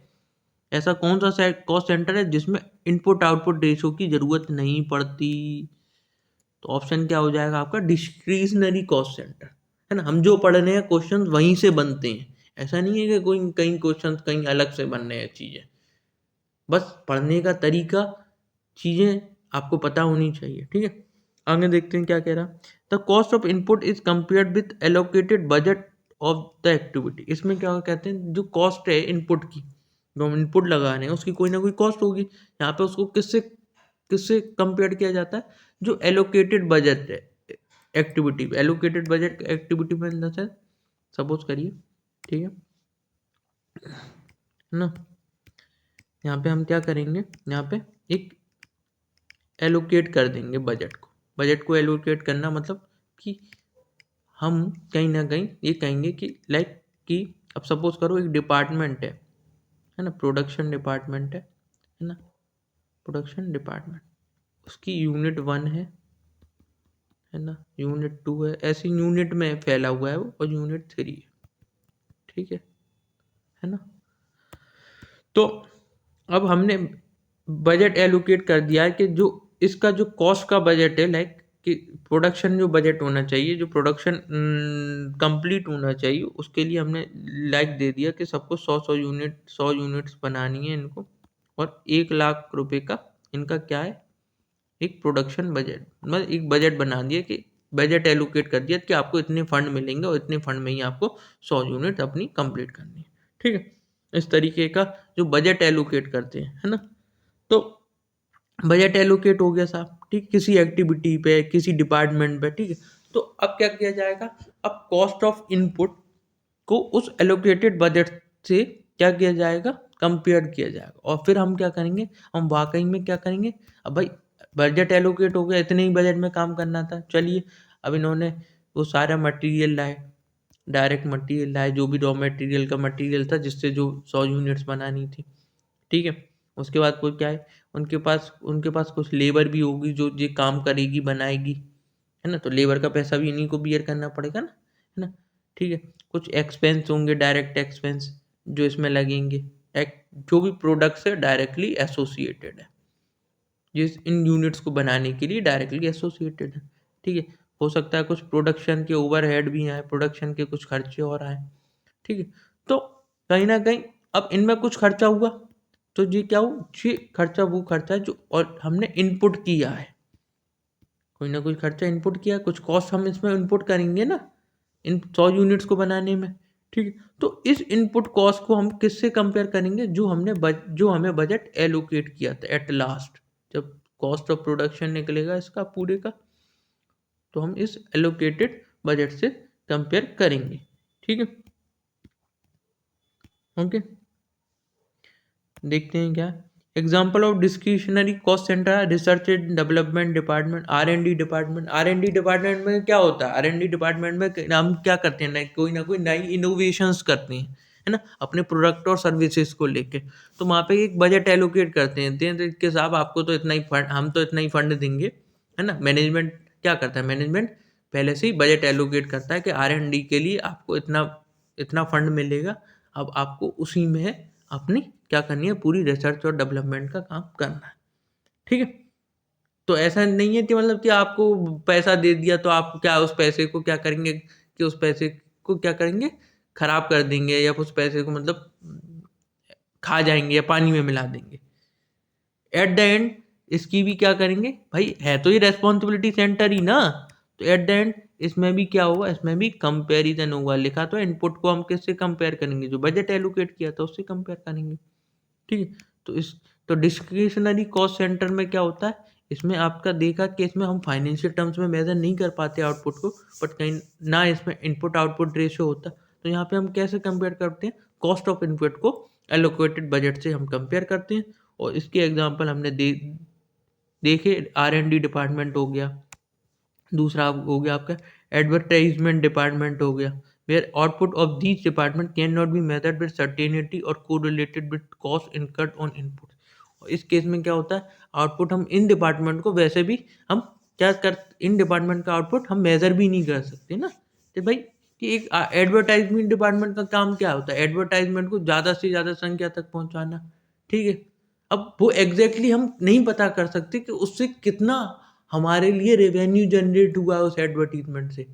ऐसा कौन सा कॉस्ट सेंटर है जिसमें इनपुट आउटपुट रेशियो की ज़रूरत नहीं पड़ती। तो ऑप्शन क्या हो जाएगा आपका, डिस्क्रिशनरी कॉस्ट सेंटर, है ना। हम जो पढ़ रहे हैं क्वेश्चन वहीं से बनते हैं, ऐसा नहीं है कि कोई कहीं क्वेश्चन कहीं अलग से बन रहे हैं चीज़ें। बस पढ़ने का तरीका, चीज़ें आपको पता होनी चाहिए, ठीक है। आगे देखते हैं क्या कह रहा। The cost of input is compared with allocated budget of the activity. इसमें क्या कहते हैं, जो कॉस्ट है इनपुट की, जो हम इनपुट लगा रहे हैं उसकी कोई ना कोई कॉस्ट होगी। यहाँ पे उसको किससे किससे कंपेयर किया जाता है, जो एलोकेटेड बजट है एक्टिविटी। एलोकेटेड बजट एक्टिविटी में सपोज करिए, ठीक है ना। यहाँ पे हम क्या करेंगे, यहाँ पे एक एलोकेट कर देंगे बजट को। बजट को एलोकेट करना मतलब कि हम कहीं ना कहीं ये कहेंगे कि लाइक कि अब सपोज करो एक डिपार्टमेंट है ना, प्रोडक्शन डिपार्टमेंट है ना, प्रोडक्शन डिपार्टमेंट, उसकी यूनिट 1 है ना, यूनिट 2 है, ऐसी यूनिट में फैला हुआ है वो, और यूनिट 3 है, ठीक है ना। तो अब हमने बजट एलोकेट कर दिया है कि जो इसका जो कॉस्ट का बजट है, लाइक कि प्रोडक्शन जो बजट होना चाहिए, जो प्रोडक्शन कंप्लीट होना चाहिए, उसके लिए हमने लाइक दे दिया कि सबको 100 यूनिट्स बनानी है इनको, और 1 लाख रुपए का इनका क्या है, एक प्रोडक्शन बजट, मतलब एक बजट बना दिया कि बजट एलोकेट कर दिया कि आपको इतने फंड मिलेंगे और इतने फंड में ही आपको 100 यूनिट अपनी कंप्लीट करनी है, ठीक है। इस तरीके का जो बजट एलोकेट करते हैं, है ना। तो बजट एलोकेट हो गया साहब, ठीक, किसी एक्टिविटी पे, किसी डिपार्टमेंट पे, ठीक है। तो अब क्या किया जाएगा, अब कॉस्ट ऑफ इनपुट को उस एलोकेटेड बजट से क्या किया जाएगा, कंपेयर किया जाएगा, और फिर हम क्या करेंगे, हम वाकई में क्या करेंगे। अब भाई बजट एलोकेट हो गया, इतने ही बजट में काम करना था, चलिए अब इन्होंने वो सारा मटेरियल लाए, डायरेक्ट मटेरियल लाए, जो भी रॉ मटेरियल का मटेरियल था जिससे जो 100 यूनिट्स बनानी थी, ठीक है। उसके बाद कोई क्या है, उनके पास कुछ लेबर भी होगी जो ये काम करेगी, बनाएगी, है ना। तो लेबर का पैसा भी इन्हीं को बियर करना पड़ेगा ना, है ना, ठीक है। कुछ एक्सपेंस होंगे, डायरेक्ट एक्सपेंस जो इसमें लगेंगे, जो भी प्रोडक्ट से डायरेक्टली एसोसिएटेड है, जिस इन यूनिट्स को बनाने के लिए डायरेक्टली एसोसिएटेड है, ठीक है। हो सकता है कुछ प्रोडक्शन के ओवरहेड भी आए, प्रोडक्शन के कुछ खर्चे और आए, ठीक है। तो कहीं ना कहीं अब इनमें कुछ खर्चा हुआ, तो ये क्या हो, ये खर्चा वो खर्चा है जो और हमने इनपुट किया है, कोई ना कोई खर्चा इनपुट किया, कुछ कॉस्ट हम इसमें इनपुट करेंगे ना, इन 100 यूनिट्स को बनाने में, ठीक है। तो इस इनपुट कॉस्ट को हम किससे कंपेयर करेंगे, जो हमें बजट एलोकेट किया था एट लास्ट, जब कॉस्ट ऑफ प्रोडक्शन निकलेगा इसका पूरे का, तो हम इस एलोकेटेड बजट से कंपेयर करेंगे, ठीक है। ओके, देखते हैं क्या example of discretionary cost centre है, research and development department, R&D department. R&D department में क्या होता है, R&D डिपार्टमेंट में हम क्या करते हैं, कोई ना कोई नई इनोवेशंस करते हैं, है ना, अपने प्रोडक्ट और सर्विसेज को लेके। तो वहाँ पे एक बजट एलोकेट करते हैं, दें कि साहब आपको तो इतना ही फंड, हम तो इतना ही फंड देंगे, है ना। मैनेजमेंट क्या करता है, मैनेजमेंट पहले से ही बजट एलोकेट करता है कि R&D के लिए आपको इतना इतना फंड मिलेगा, अब आपको उसी में अपनी क्या करनी है, पूरी रिसर्च और डेवलपमेंट का काम करना है, ठीक है। तो ऐसा नहीं है कि मतलब कि आपको पैसा दे दिया तो आप क्या उस पैसे को क्या करेंगे, कि उस पैसे को क्या करेंगे, खराब कर देंगे, या उस पैसे को मतलब खा जाएंगे या पानी में मिला देंगे। एट द एंड इसकी भी क्या करेंगे भाई, है तो ये रेस्पॉन्सिबिलिटी सेंटर ही ना, तो एट द एंड इसमें भी क्या होगा, इसमें भी कंपैरिजन होगा। लिखा तो इनपुट को हम किससे कंपेयर करेंगे, जो बजट एलोकेट किया था उससे कंपेयर करेंगे, ठीक है। तो डिस्क्रिशनरी कॉस्ट सेंटर में क्या होता है, इसमें आपका देखा कि इसमें हम फाइनेंशियल टर्म्स में मेजर नहीं कर पाते आउटपुट को, बट कहीं ना इसमें इनपुट आउटपुट रेशियो होता, तो यहाँ पे हम कैसे कंपेयर करते हैं, कॉस्ट ऑफ इनपुट को एलोकेटेड बजट से हम कंपेयर करते हैं। और इसके एग्जांपल हमने देखे, R&D डिपार्टमेंट हो गया, दूसरा हो गया आपका एडवर्टाइजमेंट डिपार्टमेंट हो गया, where output of these department can not be measured with certainty और correlated with cost incurred on input. और इस केस में क्या होता है, आउटपुट हम इन डिपार्टमेंट को वैसे भी हम क्या कर, इन डिपार्टमेंट का आउटपुट हम मेजर भी नहीं कर सकते ना, तो भाई कि एक एडवर्टाइजमेंट डिपार्टमेंट का काम क्या होता है, एडवर्टाइजमेंट को ज़्यादा से ज़्यादा संख्या तक पहुँचाना, ठीक है। अब वो एग्जैक्टली हम नहीं पता कर सकते कि उससे कितना हमारे लिए रेवेन्यू जनरेट हुआ है उस एडवर्टीजमेंट से।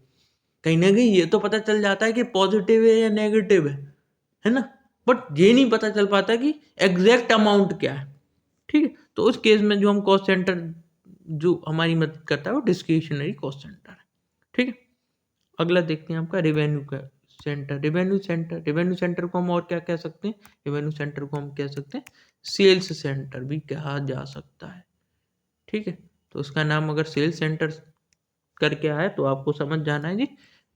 कहीं ना कहीं ये तो पता चल जाता है कि पॉजिटिव है या नेगेटिव है ना, बट ये नहीं पता चल पाता कि एग्जैक्ट अमाउंट क्या है। ठीक है, तो उस केस में जो हम कॉस्ट सेंटर जो हमारी मदद करता है वो डिस्क्रिशनरी कॉस्ट सेंटर है। ठीक है, अगला देखते हैं आपका रेवेन्यू का सेंटर। रेवेन्यू सेंटर को हम और क्या कह सकते हैं, रेवेन्यू सेंटर को हम कह सकते हैं सेल्स सेंटर भी कहा जा सकता है। ठीक है, तो उसका नाम अगर सेल्स सेंटर करके आया तो आपको समझ जाना है जी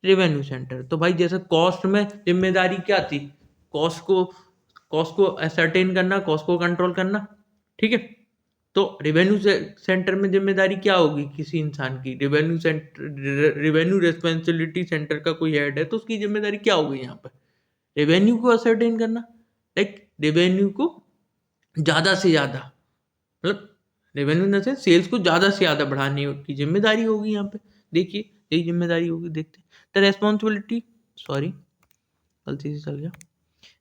रेवेन्यू सेंटर। तो भाई जैसे कॉस्ट में जिम्मेदारी क्या थी, कॉस्ट को असरटेन करना, कॉस्ट को कंट्रोल करना। ठीक है, तो रेवेन्यू सेंटर में जिम्मेदारी क्या होगी किसी इंसान की, रेवेन्यू रेस्पॉन्सिबिलिटी सेंटर का कोई हेड है तो उसकी जिम्मेदारी क्या होगी यहाँ पर, रेवेन्यू को असरटेन करना, लाइक रेवेन्यू को ज़्यादा से ज़्यादा, मतलब रेवेन्यू न से सेल्स को ज़्यादा से ज़्यादा बढ़ाने की जिम्मेदारी होगी यहाँ पे। देखिए यही जिम्मेदारी होगी, देखते द रेस्पॉन्सिबिलिटी, सॉरी गलती से चल गया,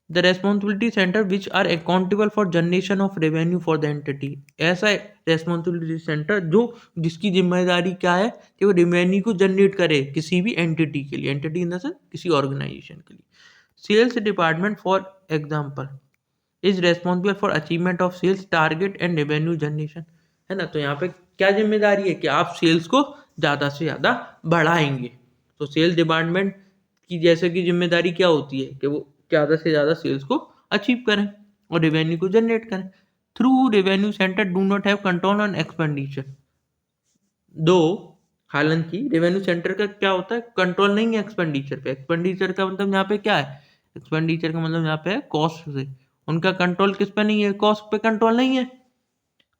the responsibility centre which are accountable for generation of revenue for the entity. ऐसा रेस्पॉन्सिबिलिटी सेंटर जो जिसकी जिम्मेदारी क्या है कि वो रेवेन्यू को जनरेट करे किसी भी एंटिटी के लिए, एंटिटी इन द सेंस किसी ऑर्गेनाइजेशन के लिए। Sales department for example is responsible for achievement of sales target and revenue generation, है ना। तो यहाँ पे क्या जिम्मेदारी है कि आप सेल्स को ज़्यादा से ज़्यादा बढ़ाएंगे। तो सेल्स डिपार्टमेंट की जैसे कि जिम्मेदारी क्या होती है कि वो ज़्यादा से ज़्यादा सेल्स को अचीव करें और रेवेन्यू को जनरेट करें। Through revenue centre do not have control on expenditure, दो हालांकि रेवेन्यू सेंटर का क्या होता है, कंट्रोल नहीं है एक्सपेंडिचर पे। एक्सपेंडिचर का मतलब यहाँ पे क्या है, एक्सपेंडिचर का मतलब यहाँ पे है कॉस्ट से, उनका कंट्रोल किस पे नहीं है, कॉस्ट पे कंट्रोल नहीं है।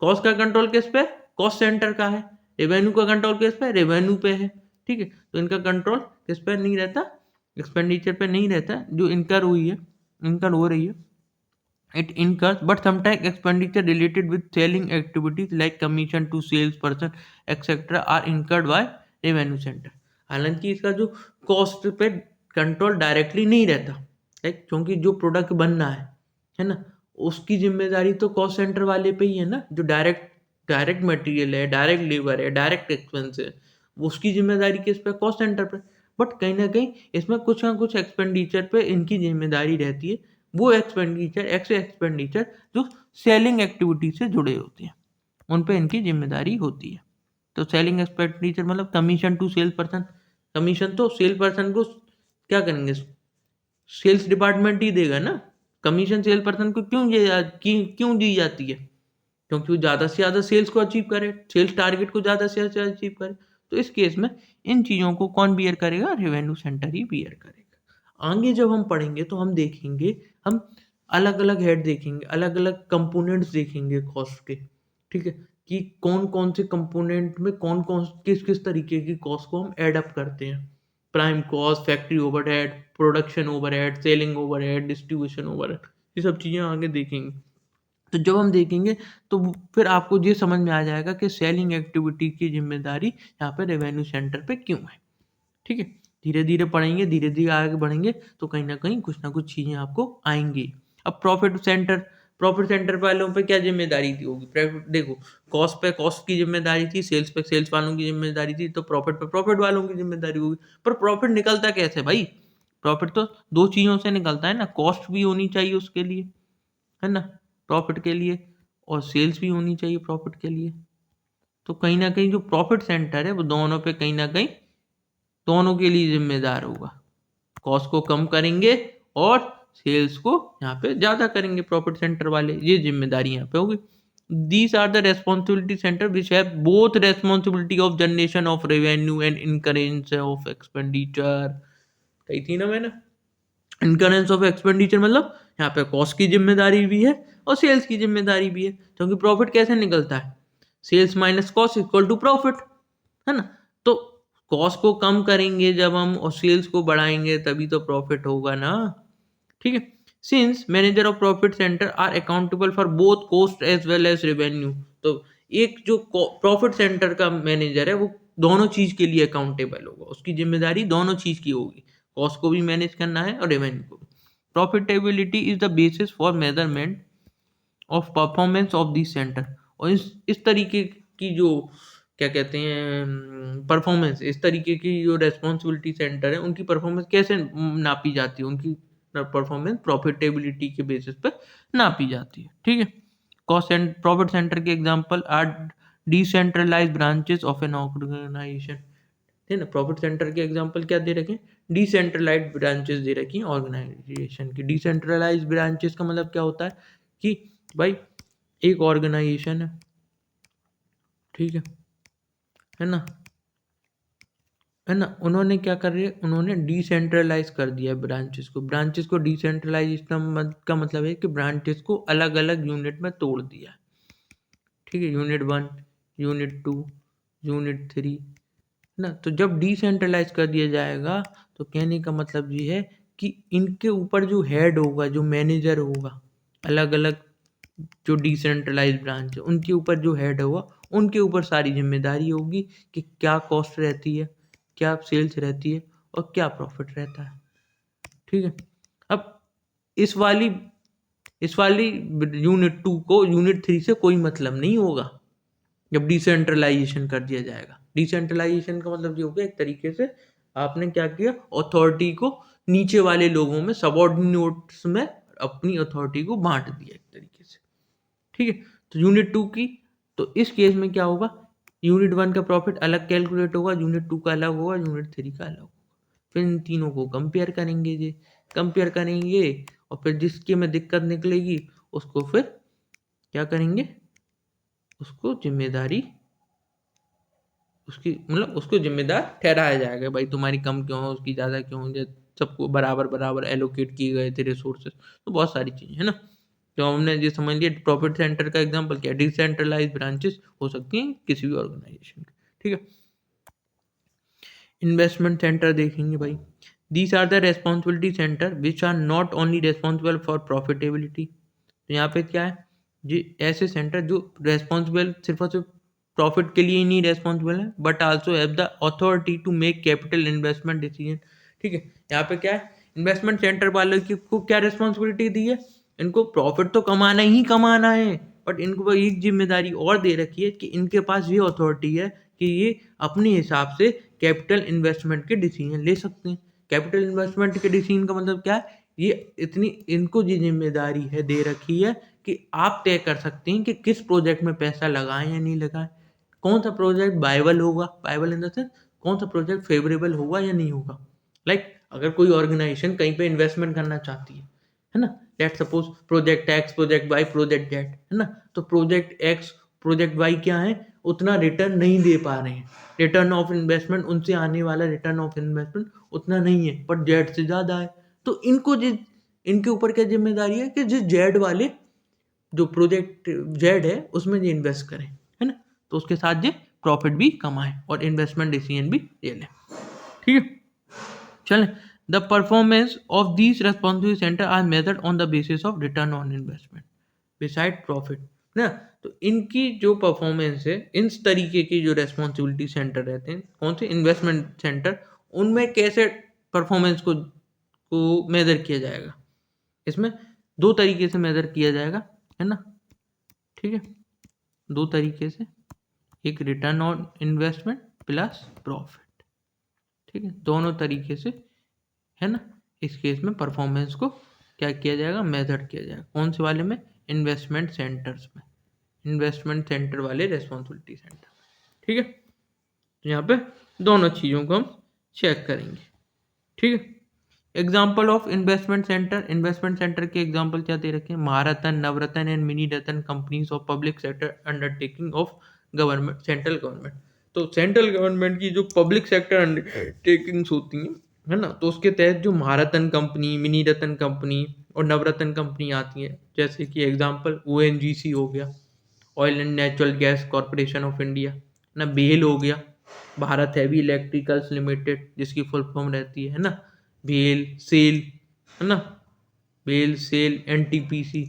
कॉस्ट का कंट्रोल किस पे, कॉस्ट सेंटर का है। रेवेन्यू का कंट्रोल किस पे, रेवेन्यू पे है। ठीक है, तो इनका कंट्रोल किस पे नहीं रहता, एक्सपेंडिचर पे नहीं रहता, जो इनकर हो रही है। It incurs, but sometimes expenditure related with selling activities like commission to salesperson etc. are incurred by revenue center। हालांकि इसका जो कॉस्ट पे कंट्रोल डायरेक्टली नहीं रहता, लाइक क्योंकि जो प्रोडक्ट बनना है ना, उसकी जिम्मेदारी तो कॉस्ट सेंटर वाले पे ही है ना, जो डायरेक्ट मटेरियल है, डायरेक्ट लेबर है, डायरेक्ट एक्सपेंस है, उसकी जिम्मेदारी किस पे, कॉस्ट सेंटर पे। बट कहीं ना कहीं इसमें कुछ ना कुछ एक्सपेंडिचर पे इनकी जिम्मेदारी रहती है, वो एक्सपेंडिचर जो सेलिंग एक्टिविटी से जुड़े होते हैं उन पे इनकी जिम्मेदारी होती है। तो सेलिंग एक्सपेंडिचर मतलब commission to sales person, commission तो सेल पर्सन को क्या करेंगे, सेल्स डिपार्टमेंट ही देगा ना। कमीशन सेल पर्सन को क्यों दी जाती है, क्योंकि वो ज़्यादा से ज़्यादा सेल्स को अचीव करे, सेल्स टारगेट को ज़्यादा से ज़्यादा अचीव करे। तो इस केस में इन चीज़ों को कौन बियर करेगा, रेवेन्यू सेंटर ही बियर करेगा। आगे जब हम पढ़ेंगे तो हम देखेंगे, हम अलग अलग हेड देखेंगे, अलग अलग कंपोनेंट्स देखेंगे कॉस्ट के। ठीक है, कि कौन कौन से कंपोनेंट में कौन कौन किस किस तरीके की कॉस्ट को हम एड अप करते हैं, prime cost, factory overhead, production overhead, selling overhead, distribution overhead, ये सब चीज़ें आगे देखेंगे। तो जब हम देखेंगे तो फिर आपको ये समझ में आ जाएगा कि सेलिंग एक्टिविटी की जिम्मेदारी यहाँ पे रेवेन्यू सेंटर पे क्यों है। ठीक है, धीरे धीरे पढ़ेंगे, धीरे धीरे आगे बढ़ेंगे तो कहीं ना कुछ चीज़ें आपको आएंगी। अब प्रॉफिट सेंटर वालों पे क्या जिम्मेदारी थी होगी, देखो कॉस्ट पे कॉस्ट की जिम्मेदारी थी, सेल्स पे सेल्स वालों की जिम्मेदारी थी, तो प्रॉफिट पे प्रॉफिट वालों की जिम्मेदारी होगी। पर प्रॉफिट निकलता कैसे भाई, प्रॉफिट तो दो चीज़ों से निकलता है ना, कॉस्ट भी होनी चाहिए उसके लिए, है ना, प्रॉफिट के लिए, और सेल्स भी होनी चाहिए प्रॉफिट के लिए। तो कहीं ना कहीं जो प्रॉफिट सेंटर है वो दोनों पे कहीं ना कहीं दोनों के लिए जिम्मेदार होगा। कॉस्ट को कम करेंगे और सेल्स को यहाँ पे ज़्यादा करेंगे प्रॉफिट सेंटर वाले, ये जिम्मेदारी यहाँ पे होगी। These are the responsibility centre which have both responsibility of generation of revenue and incurrence of expenditure. कही थी ना मैंने, इनकरेंस ऑफ एक्सपेंडिचर मतलब यहाँ पे कॉस्ट की जिम्मेदारी भी है और सेल्स की जिम्मेदारी भी है, क्योंकि प्रॉफिट कैसे निकलता है, sales minus cost equal to profit, है ना। तो कॉस्ट को कम करेंगे जब हम और सेल्स को बढ़ाएंगे तभी तो प्रॉफिट होगा ना। ठीक है, since manager of profit centre are accountable for both cost as well as revenue. तो एक जो प्रॉफिट सेंटर का मैनेजर है वो दोनों चीज के लिए अकाउंटेबल होगा, उसकी जिम्मेदारी दोनों चीज की होगी, कॉस्ट को भी मैनेज करना है और रेवेन्यू को भी। Profitability is the basis for measurement of performance of this centre. और इस तरीके की जो क्या कहते हैं परफॉर्मेंस, इस तरीके की जो रेस्पॉन्सिबिलिटी सेंटर है उनकी परफॉर्मेंस कैसे नापी जाती है, उनकी परफॉर्मेंस प्रॉफिटेबिलिटी के बेसिस पर नापी जाती है। ठीक है, कॉस्ट एंड प्रॉफिट सेंटर के example are decentralised branches of an organisation. है ना, प्रॉफिट सेंटर के एग्जांपल क्या दे रखे हैं, डिसेंट्रलाइज्ड ब्रांचेस दे रखी हैं ऑर्गेनाइजेशन की। डिसेंट्रलाइज्ड ब्रांचेस का मतलब क्या होता है कि भाई एक ऑर्गेनाइजेशन है, ठीक है ना, उन्होंने क्या कर रही है, उन्होंने डिसेंट्रलाइज कर दिया ब्रांचेस को डिसेंट्रलाइजेशन का मतलब है कि ब्रांचेस को अलग अलग यूनिट में तोड़ दिया। ठीक है, यूनिट 1, यूनिट 2, यूनिट 3, है ना। तो जब डिसेंट्रलाइज कर दिया जाएगा तो कहने का मतलब ये है कि इनके ऊपर जो हेड होगा, जो मैनेजर होगा, अलग अलग जो डिसेंट्रलाइज ब्रांच है उनके ऊपर जो हेड होगा उनके ऊपर सारी जिम्मेदारी होगी कि क्या कॉस्ट रहती है, क्या सेल्स रहती है और क्या प्रॉफिट रहता है। ठीक है, अब इस वाली यूनिट 2 को यूनिट 3 से कोई मतलब नहीं होगा जब डिसेंट्रलाइजेशन कर दिया जाएगा। डिसेंट्रलाइजेशन का मतलब ये हो गया एक तरीके से आपने क्या किया, अथॉरिटी को नीचे वाले लोगों में, सबऑर्डिनेट्स में अपनी अथॉरिटी को बांट दिया एक तरीके से। ठीक है, तो यूनिट 2 की, तो इस केस में क्या होगा, यूनिट 1 का प्रॉफिट अलग कैलकुलेट होगा, यूनिट 2 का अलग होगा, यूनिट 3 का अलग होगा। फिर इन तीनों को कंपेयर करेंगे और फिर जिसके में दिक्कत निकलेगी उसको फिर क्या करेंगे, उसको जिम्मेदारी उसकी मतलब उसको जिम्मेदार ठहराया जाएगा, भाई तुम्हारी कम क्यों है, उसकी ज़्यादा क्यों है, सबको बराबर बराबर एलोकेट किए गए थे रिसोर्सेज। तो बहुत सारी चीज़ें है ना, तो हमने ये समझ लिया प्रॉफिट सेंटर का एग्जांपल क्या, डिसेंट्रलाइज ब्रांचेस हो सकती हैं किसी भी ऑर्गेनाइजेशन की। ठीक है, इन्वेस्टमेंट सेंटर देखेंगे भाई, these are the responsibility centre which are not only responsible for profitability. तो यहाँ पे क्या है, जी ऐसे सेंटर जो रेस्पॉन्सिबल सिर्फ और सिर्फ प्रॉफिट के लिए ही नहीं रेस्पॉन्सिबल है but also have the authority to make capital investment decision. ठीक है, यहाँ पे क्या है, इन्वेस्टमेंट सेंटर वालों की को क्या रिस्पॉन्सिबिलिटी दी है, इनको प्रॉफिट तो कमाना ही कमाना है, बट इनको एक जिम्मेदारी और दे रखी है कि इनके पास ये अथॉरिटी है कि ये अपने हिसाब से कैपिटल इन्वेस्टमेंट के डिसीजन ले सकते हैं। कैपिटल इन्वेस्टमेंट के डिसीजन का मतलब क्या है, ये इतनी इनको ये जिम्मेदारी है दे रखी है कि आप तय कर सकते हैं कि किस प्रोजेक्ट में पैसा लगाएं या नहीं लगाएं, कौन सा प्रोजेक्ट वायबल होगा, वायबल इन द सेंस कौन सा प्रोजेक्ट फेवरेबल होगा या नहीं होगा। लाइक अगर कोई ऑर्गेनाइजेशन कहीं पे इन्वेस्टमेंट करना चाहती है ना, let suppose project X, project Y, project Z, है ना, तो प्रोजेक्ट एक्स, प्रोजेक्ट वाई क्या है, उतना रिटर्न नहीं दे पा रहे हैं, रिटर्न ऑफ इन्वेस्टमेंट, उनसे आने वाला रिटर्न ऑफ इन्वेस्टमेंट उतना नहीं है, बट जेड से ज़्यादा है। तो इनके ऊपर क्या जिम्मेदारी है कि जिस जेड वाले जो प्रोजेक्ट जेड है उसमें ये इन्वेस्ट करें, है ना, तो उसके साथ ये प्रॉफिट भी कमाएं और इन्वेस्टमेंट डिसीजन भी ले लें। ठीक है, चलें, the performance of these responsibility centre are measured on the basis of return on investment beside profit ना। तो इनकी जो परफॉर्मेंस है, इन तरीके की जो रेस्पॉन्सिबिलिटी सेंटर रहते हैं, कौन से, इन्वेस्टमेंट सेंटर, उनमें कैसे परफॉर्मेंस को मेजर किया जाएगा, इसमें दो तरीके से मेजर किया जाएगा, है ना। ठीक है, दो तरीके से, एक return on investment plus profit. ठीक है, दोनों तरीके से, है ना, इस केस में परफॉर्मेंस को क्या किया जाएगा, मेजर किया जाएगा, कौन से वाले में, इन्वेस्टमेंट सेंटर्स में, इन्वेस्टमेंट सेंटर वाले रेस्पॉन्सिबिलिटी सेंटर। ठीक है, तो यहाँ पे दोनों चीज़ों को हम चेक करेंगे। ठीक है, एग्जाम्पल ऑफ इन्वेस्टमेंट सेंटर के एग्जाम्पल क्या दे रखे हैं, Maharatna, Navratna and mini ratna companies of public sector undertaking of government, central government. तो सेंट्रल गवर्नमेंट की जो पब्लिक सेक्टर अंडरटेकिंग्स होती हैं, है ना, तो उसके तहत जो महारत्न कंपनी, मिनी रत्न कंपनी और नवरत्न कंपनी आती हैं, जैसे कि एग्जाम्पल ONGC हो गया, oil and natural gas corporation of India ना, बेल हो गया, भारत हैवी इलेक्ट्रिकल्स लिमिटेड जिसकी फुल फॉर्म रहती है ना, बेल सेल, है ना, बेल सेल NTPC।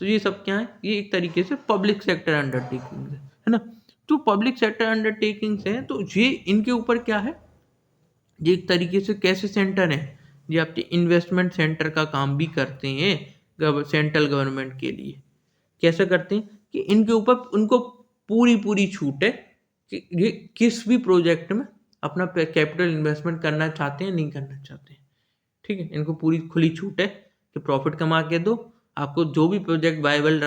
तो ये सब क्या है, ये एक तरीके से पब्लिक सेक्टर अंडरटेकिंग्स है ना। तो पब्लिक सेक्टर अंडरटेकिंग्स हैं, तो ये इनके ऊपर क्या है, ये एक तरीके से कैसे सेंटर हैं, ये आपके इन्वेस्टमेंट सेंटर का काम भी करते हैं सेंट्रल गवर्नमेंट के लिए। कैसे करते हैं कि इनके ऊपर उनको पूरी पूरी छूट है कि ये किस भी प्रोजेक्ट में अपना कैपिटल इन्वेस्टमेंट करना चाहते हैं, नहीं करना चाहते हैं। ठीक है, इनको पूरी खुली छूट है कि प्रॉफिट कमा के दो, आपको जो भी प्रोजेक्ट वायबल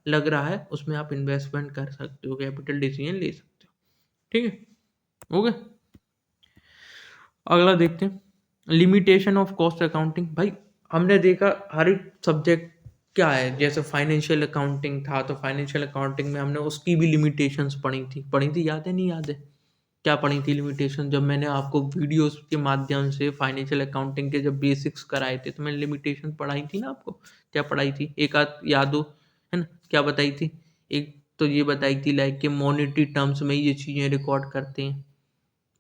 लग रहा है उसमें आप इन्वेस्टमेंट कर सकते हो, कैपिटल डिसीजन ले सकते हो। ठीक है, हो गया। अगला देखते हैं, लिमिटेशन ऑफ कॉस्ट अकाउंटिंग। भाई हमने देखा हर एक सब्जेक्ट क्या है, जैसे फाइनेंशियल अकाउंटिंग था तो फाइनेंशियल अकाउंटिंग में हमने उसकी भी लिमिटेशंस पढ़ी थी, याद है नहीं याद है? क्या पढ़ी थी लिमिटेशन? जब मैंने आपको वीडियोस के माध्यम से फाइनेंशियल अकाउंटिंग के जब बेसिक्स कराए थे तो मैंने लिमिटेशन पढ़ाई थी ना आपको। क्या पढ़ाई थी, एक आध याद हो, है ना? क्या बताई थी? एक तो ये बताई थी लाइक कि मॉनेटरी टर्म्स में ये चीज़ें रिकॉर्ड करते हैं।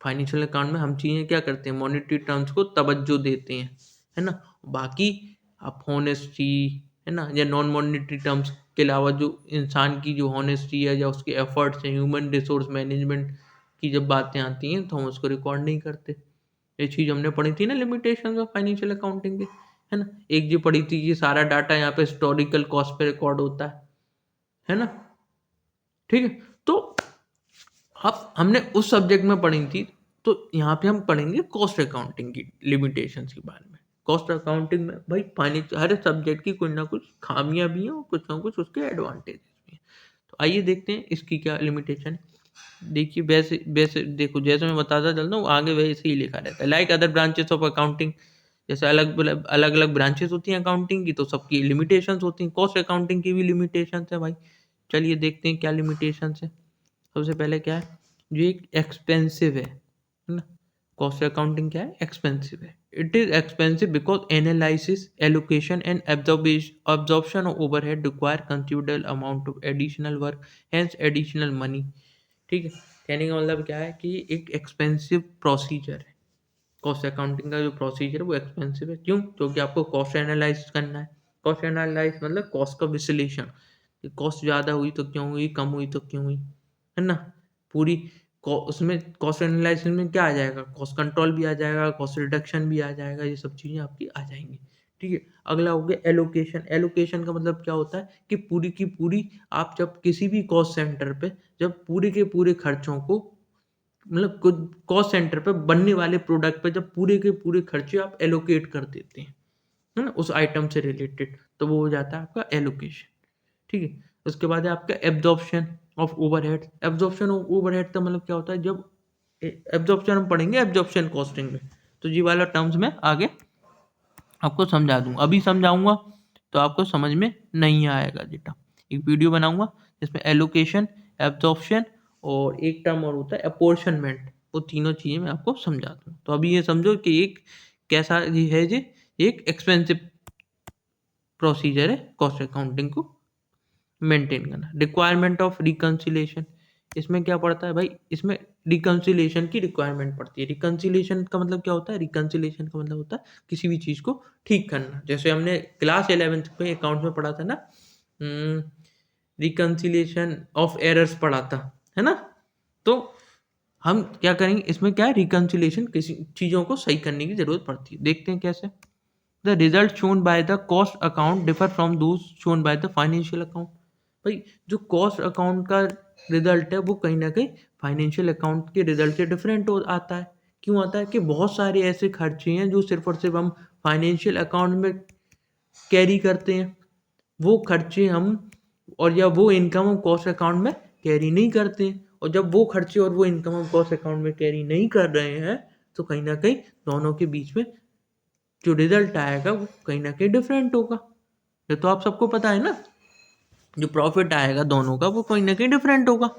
फाइनेंशियल अकाउंट में हम चीज़ें क्या करते हैं, मॉनेटरी टर्म्स को तवज्जो देते हैं, है ना? बाकी आप हॉनेस्टी, है ना, या नॉन मॉनेटरी टर्म्स के अलावा जो इंसान की जो हॉनेस्टी है या उसके एफर्ट्स हैं, ह्यूमन रिसोर्स मैनेजमेंट की जब बातें आती हैं तो हम उसको रिकॉर्ड नहीं करते। ये चीज़ हमने पढ़ी थी ना लिमिटेशंस ऑफ फाइनेंशियल अकाउंटिंग की, है ना? एक जो पढ़ी थी कि सारा डाटा यहाँ पे हिस्टोरिकल कॉस्ट पे रिकॉर्ड होता है ना? ठीक है, तो अब हमने उस सब्जेक्ट में पढ़ी थी, तो यहाँ पे हम पढ़ेंगे कॉस्ट अकाउंटिंग की लिमिटेशंस के बारे में। कॉस्ट अकाउंटिंग में भाई फाइनेंस हर सब्जेक्ट की कुछ ना कुछ खामियां भी हैं और कुछ ना कुछ उसके एडवांटेजेस भी हैं। तो आइए देखते हैं इसकी क्या लिमिटेशन है। देखिए, वैसे वैसे देखो, जैसे मैं बताता चलता हूँ आगे वैसे ही लिखा रहता है। Like other branches of accounting, जैसे अलग अलग अलग ब्रांचेस होती हैं अकाउंटिंग की, तो सबकी लिमिटेशंस होती हैं। कॉस्ट अकाउंटिंग की भी लिमिटेशंस है भाई। चलिए देखते हैं क्या लिमिटेशंस है। सबसे पहले क्या है, जो एक एक्सपेंसिव है ना? कॉस्ट अकाउंटिंग क्या है, एक्सपेंसिव है। It is expensive because analysis, allocation and absorption of overhead require considerable amount of additional work, hence additional money। ठीक है, कहने का मतलब क्या है कि एक एक्सपेंसिव प्रोसीजर है। कॉस्ट अकाउंटिंग का जो प्रोसीजर है वो एक्सपेंसिव है, क्यों? क्योंकि आपको कॉस्ट एनालाइज करना है। कॉस्ट एनालाइज मतलब कॉस्ट का विश्लेषण, कॉस्ट ज़्यादा हुई तो क्यों हुई, कम हुई तो क्यों हुई, है ना? पूरी उसमें कॉस्ट एनालिसिस में क्या आ जाएगा, कॉस्ट कंट्रोल भी आ जाएगा, कॉस्ट रिडक्शन भी आ जाएगा, ये सब चीज़ें आपकी आ जाएंगी। ठीक है, अगला हो गया एलोकेशन। एलोकेशन का मतलब क्या होता है कि पूरी की पूरी आप जब किसी भी कॉस्ट सेंटर पे जब पूरे के पूरे खर्चों को, मतलब कुछ कॉस्ट सेंटर पे बनने वाले प्रोडक्ट पे जब पूरे के पूरे खर्चे आप एलोकेट कर देते हैं, है ना, उस आइटम से रिलेटेड, तो वो हो जाता है आपका एलोकेशन। ठीक है, उसके बाद है आपका absorption of overhead. Absorption of overhead का मतलब क्या होता है, जब एब्जॉर्प्शन हम पढ़ेंगे एब्जॉर्प्शन कॉस्टिंग में, तो ये वाला टर्म्स में आगे आपको समझा दूंगा। अभी समझाऊंगा तो आपको समझ में नहीं आएगा बेटा। एक वीडियो बनाऊंगा जिसमें एलोकेशन, एब्जॉर्प्शन और एक टर्म और होता है अपोर्शनमेंट, वो तीनों चीज़ें मैं आपको समझा दूँ। तो अभी ये समझो कि एक कैसा ये है, ये एक एक्सपेंसिव प्रोसीजर है कॉस्ट अकाउंटिंग को मेंटेन करना। रिक्वायरमेंट ऑफ रिकंसिलेशन, इसमें क्या पड़ता है भाई, इसमें रिकंसिलेशन की रिक्वायरमेंट पड़ती है। रिकंसिलेशन का मतलब क्या होता है, रिकंसिलेशन का मतलब होता है किसी भी चीज़ को ठीक करना। जैसे हमने क्लास 11th में अकाउंट में पढ़ा था ना, रिकंसिलेशन ऑफ एरर्स पढ़ा था, है ना? तो हम क्या करेंगे, इसमें क्या है, रिकंसिलेशन किसी चीज़ों को सही करने की ज़रूरत पड़ती है। देखते हैं कैसे। The result shown by the cost account differ from those shown by the financial account. भाई जो कॉस्ट अकाउंट का रिजल्ट है वो कहीं ना कहीं फाइनेंशियल अकाउंट के रिजल्ट से डिफरेंट हो आता है। क्यों आता है कि बहुत सारे ऐसे खर्चे हैं जो सिर्फ और सिर्फ हम फाइनेंशियल अकाउंट में कैरी करते हैं, वो खर्चे हम और या वो इनकम हम कॉस्ट अकाउंट में कैरी नहीं करते हैं। और जब वो खर्चे और वो इनकम हम कॉस्ट अकाउंट में कैरी नहीं कर रहे हैं तो कहीं ना कहीं दोनों के बीच में जो रिजल्ट आएगा वो कहीं ना कहीं डिफरेंट होगा। ये तो आप सबको पता है ना, जो प्रॉफिट आएगा दोनों का वो कहीं ना कहीं डिफरेंट होगा,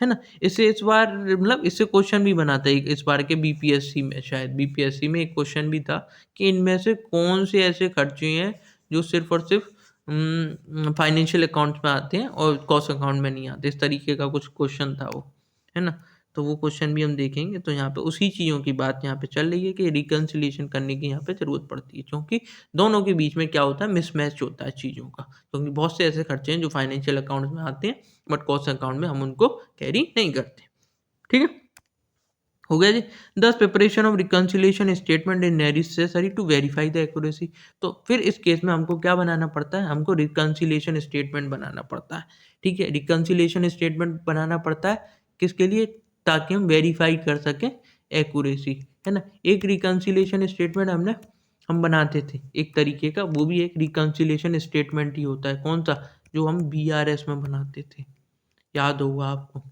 है ना? इससे इस बार मतलब इससे क्वेश्चन भी बनाता है इस बार के बीपीएससी में, शायद बीपीएससी में एक क्वेश्चन भी था कि इनमें से कौन से ऐसे खर्चे हैं जो सिर्फ और सिर्फ फाइनेंशियल अकाउंट में आते हैं और कॉस्ट अकाउंट में नहीं आते। इस तरीके का कुछ क्वेश्चन था वो, है ना? तो वो क्वेश्चन भी हम देखेंगे। तो यहाँ पे उसी चीज़ों की बात यहाँ पे चल रही है कि रिकन्सिलिएशन करने की यहाँ पे ज़रूरत पड़ती है, क्योंकि दोनों के बीच में क्या होता है, मिसमैच होता है चीज़ों का। क्योंकि बहुत से ऐसे खर्चे हैं जो फाइनेंशियल अकाउंट में आते हैं बट कॉस्ट अकाउंट में हम उनको कैरी नहीं करते। ठीक है, हो गया जी। Thus preparation of reconciliation statement is necessary to verify the accuracy. तो फिर इस केस में हमको क्या बनाना पड़ता है, हमको रिकन्सिलिएशन स्टेटमेंट बनाना पड़ता है। ठीक है, रिकन्सिलिएशन स्टेटमेंट बनाना पड़ता है किसके लिए, ताकि हम वेरीफाई कर सकें एक्यूरेसी, है ना। एक रिकंसिलिएशन स्टेटमेंट हम बनाते थे एक तरीके का, वो भी एक रिकंसिलिएशन स्टेटमेंट ही होता है। कौन सा? जो हम बीआरएस में बनाते थे, याद होगा आपको।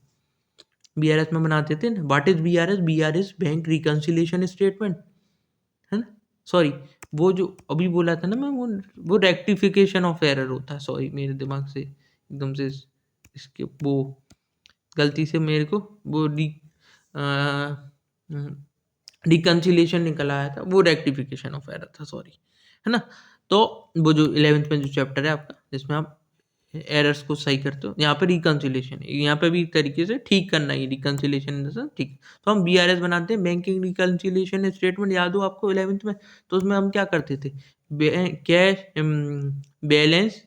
बीआरएस में बनाते थे ना। What is BRS? BRS bank reconciliation statement, है ना। सॉरी, वो जो अभी बोला था ना मैं, वो रेक्टिफिकेशन ऑफ एरर होता है। सॉरी, मेरे दिमाग से एकदम से इसके वो गलती से मेरे को वो रिकंसिलिएशन निकल आया था, वो रेक्टिफिकेशन ऑफ एरर था, सॉरी, है ना। तो वो जो 11th में जो चैप्टर है आपका, जिसमें आप एरर्स को सही करते हो, यहाँ पे रिकंसिलिएशन है, यहाँ पे भी एक तरीके से ठीक करना है रिकंसिलिएशन, ठीक। तो हम बीआरएस बनाते हैं, बैंकिंग रिकंसिलिएशन स्टेटमेंट, याद हो आपको 11th में। तो उसमें हम क्या करते थे? Cash balance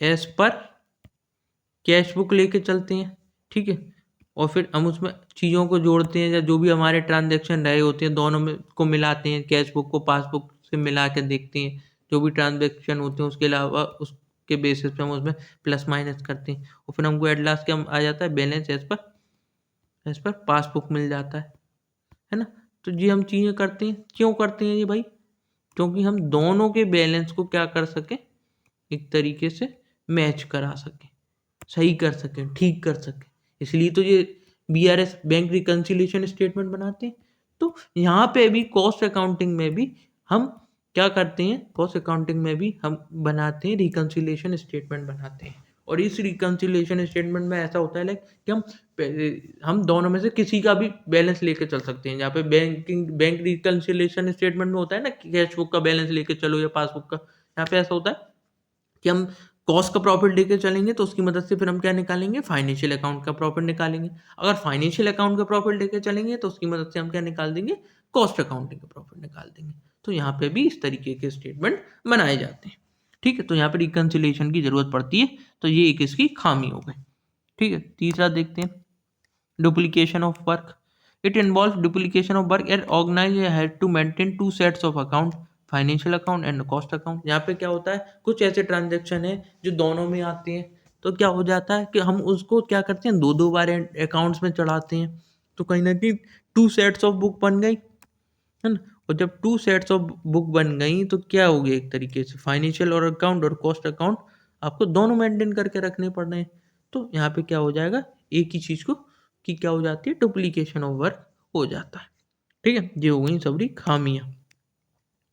as per cash book लेके चलते हैं, ठीक है। और फिर हम उसमें चीज़ों को जोड़ते हैं, या जो भी हमारे ट्रांजैक्शन रहे होते हैं दोनों में को मिलाते हैं, कैश बुक को पासबुक से मिला के देखते हैं, जो भी ट्रांजैक्शन होते हैं उसके अलावा उसके बेसिस पे हम उसमें प्लस माइनस करते हैं, और फिर हमको एट लास्ट क्या आ जाता है? बैलेंस एज पर पासबुक मिल जाता है ना। तो ये हम चीज़ें करते हैं, क्यों करते हैं ये भाई? क्योंकि हम दोनों के बैलेंस को क्या कर सकें, एक तरीके से मैच करा सकें, सही कर सकें, ठीक कर सकें। इसलिए तो ये बीआरएस बैंक रिकंसिलिएशन स्टेटमेंट बनाते हैं। तो यहाँ पे भी कॉस्ट अकाउंटिंग में भी हम क्या करते हैं? कॉस्ट अकाउंटिंग में भी हम बनाते हैं रिकंसिलिएशन स्टेटमेंट बनाते हैं। और इस रिकंसिलिएशन स्टेटमेंट में ऐसा होता है लाइक कि हम दोनों में से किसी का भी बैलेंस लेके चल सकते हैं। यहाँ पे बैंक रिकंसिलिएशन स्टेटमेंट में होता है ना कि कैश बुक का बैलेंस लेके चलो या पासबुक का। यहाँ पे ऐसा होता है कि हम कॉस्ट का प्रॉफिट लेके चलेंगे, तो उसकी मदद से फिर हम क्या निकालेंगे? फाइनेंशियल अकाउंट का प्रॉफिट निकालेंगे। अगर फाइनेंशियल अकाउंट का प्रॉफिट लेके चलेंगे, तो उसकी मदद से हम क्या निकाल देंगे? कॉस्ट अकाउंटिंग का प्रॉफिट निकाल देंगे। तो यहाँ पे भी इस तरीके के स्टेटमेंट बनाए जाते हैं, ठीक है। तो यहाँ पे रिकंसिलिएशन की जरूरत पड़ती है, तो ये एक इसकी खामी हो गई, ठीक है। तीसरा देखते हैं, duplication of work. It involve duplication of work and organiser had to maintain two sets of account, financial account and cost account. यहाँ पे क्या होता है? कुछ ऐसे ट्रांजैक्शन है जो दोनों में आते हैं, तो क्या हो जाता है कि हम उसको क्या करते हैं? दो बार अकाउंट्स में चढ़ाते हैं। तो कहीं ना कहीं टू सेट्स ऑफ बुक बन गई, है ना। और जब टू सेट्स ऑफ बुक बन गई, तो क्या हो गया? एक तरीके से फाइनेंशियल और अकाउंट और कॉस्ट अकाउंट आपको दोनों मेंटेन करके रखने पड़ रहे हैं। तो यहाँ पे क्या हो जाएगा? एक ही चीज़ को कि क्या हो जाती है? डुप्लीकेशन ऑफ वर्क हो जाता है, ठीक है। ये हो गई सबरी खामियाँ,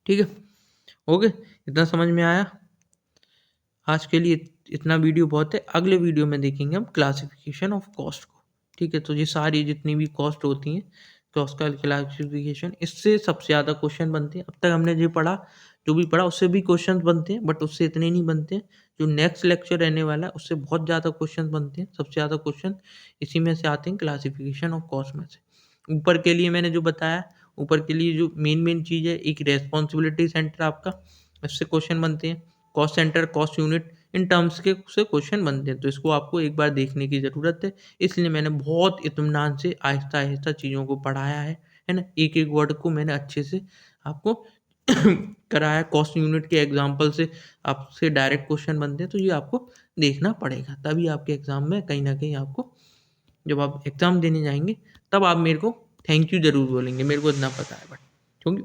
ठीक है। हो गए? इतना समझ में आया? आज के लिए इतना वीडियो बहुत है। अगले वीडियो में देखेंगे हम क्लासिफिकेशन ऑफ कॉस्ट को, ठीक है। तो ये सारी जितनी भी कॉस्ट होती हैं, कॉस्ट का क्लासिफिकेशन, इससे सबसे ज़्यादा क्वेश्चन बनते हैं। अब तक हमने जो भी पढ़ा उससे भी क्वेश्चन बनते हैं, बट उससे इतने नहीं बनते हैं। जो नेक्स्ट लेक्चर रहने वाला है उससे बहुत ज़्यादा क्वेश्चन बनते हैं। सबसे ज़्यादा क्वेश्चन इसी में से आते हैं, क्लासिफिकेशन ऑफ कॉस्ट में से। ऊपर के लिए मैंने जो बताया, ऊपर के लिए जो मेन चीज़ है, एक रेस्पॉन्सिबिलिटी सेंटर आपका, इससे क्वेश्चन बनते हैं। Cost centre, cost unit, in terms के से क्वेश्चन बनते हैं। तो इसको आपको एक बार देखने की ज़रूरत है। इसलिए मैंने बहुत इत्मीनान से आहिस्ता आहिस्ता चीज़ों को पढ़ाया है ना। एक एक वर्ड को मैंने अच्छे से आपको कराया। कॉस्ट यूनिट के एग्जाम्पल से आपसे डायरेक्ट क्वेश्चन बनते हैं, तो ये आपको देखना पड़ेगा। तभी आपके एग्ज़ाम में कहीं ना कहीं आपको, जब आप एग्ज़ाम देने जाएंगे, तब आप मेरे को थैंक यू ज़रूर बोलेंगे। मेरे को इतना पता है, बट क्योंकि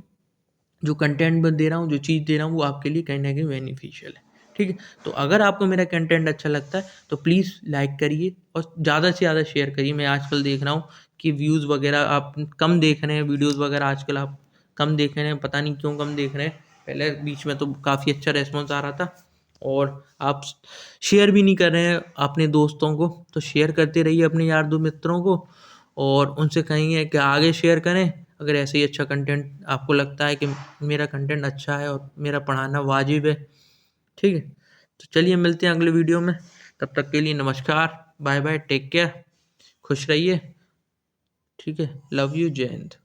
जो कंटेंट मैं दे रहा हूँ, जो चीज़ दे रहा हूँ, वो आपके लिए कहीं ना कहीं बेनिफिशियल है, ठीक है। तो अगर आपको मेरा कंटेंट अच्छा लगता है तो प्लीज़ लाइक करिए और ज़्यादा से ज़्यादा शेयर करिए। मैं आजकल देख रहा हूँ कि व्यूज़ वगैरह आप कम देख रहे हैं, वीडियोज़ वगैरह आजकल आप कम देख रहे हैं, पता नहीं क्यों कम देख रहे हैं। पहले बीच में तो काफ़ी अच्छा रेस्पॉन्स आ रहा था, और आप शेयर भी नहीं कर रहे हैं अपने दोस्तों को। तो शेयर करते रहिए अपने यार दो मित्रों को, और उनसे कहेंगे कि आगे शेयर करें। अगर ऐसे ही अच्छा कंटेंट आपको लगता है कि मेरा कंटेंट अच्छा है और मेरा पढ़ाना वाजिब है, ठीक है। तो चलिए मिलते हैं अगले वीडियो में। तब तक के लिए नमस्कार, बाय बाय, टेक केयर, खुश रहिए, ठीक है। लव यू, जय हिंद।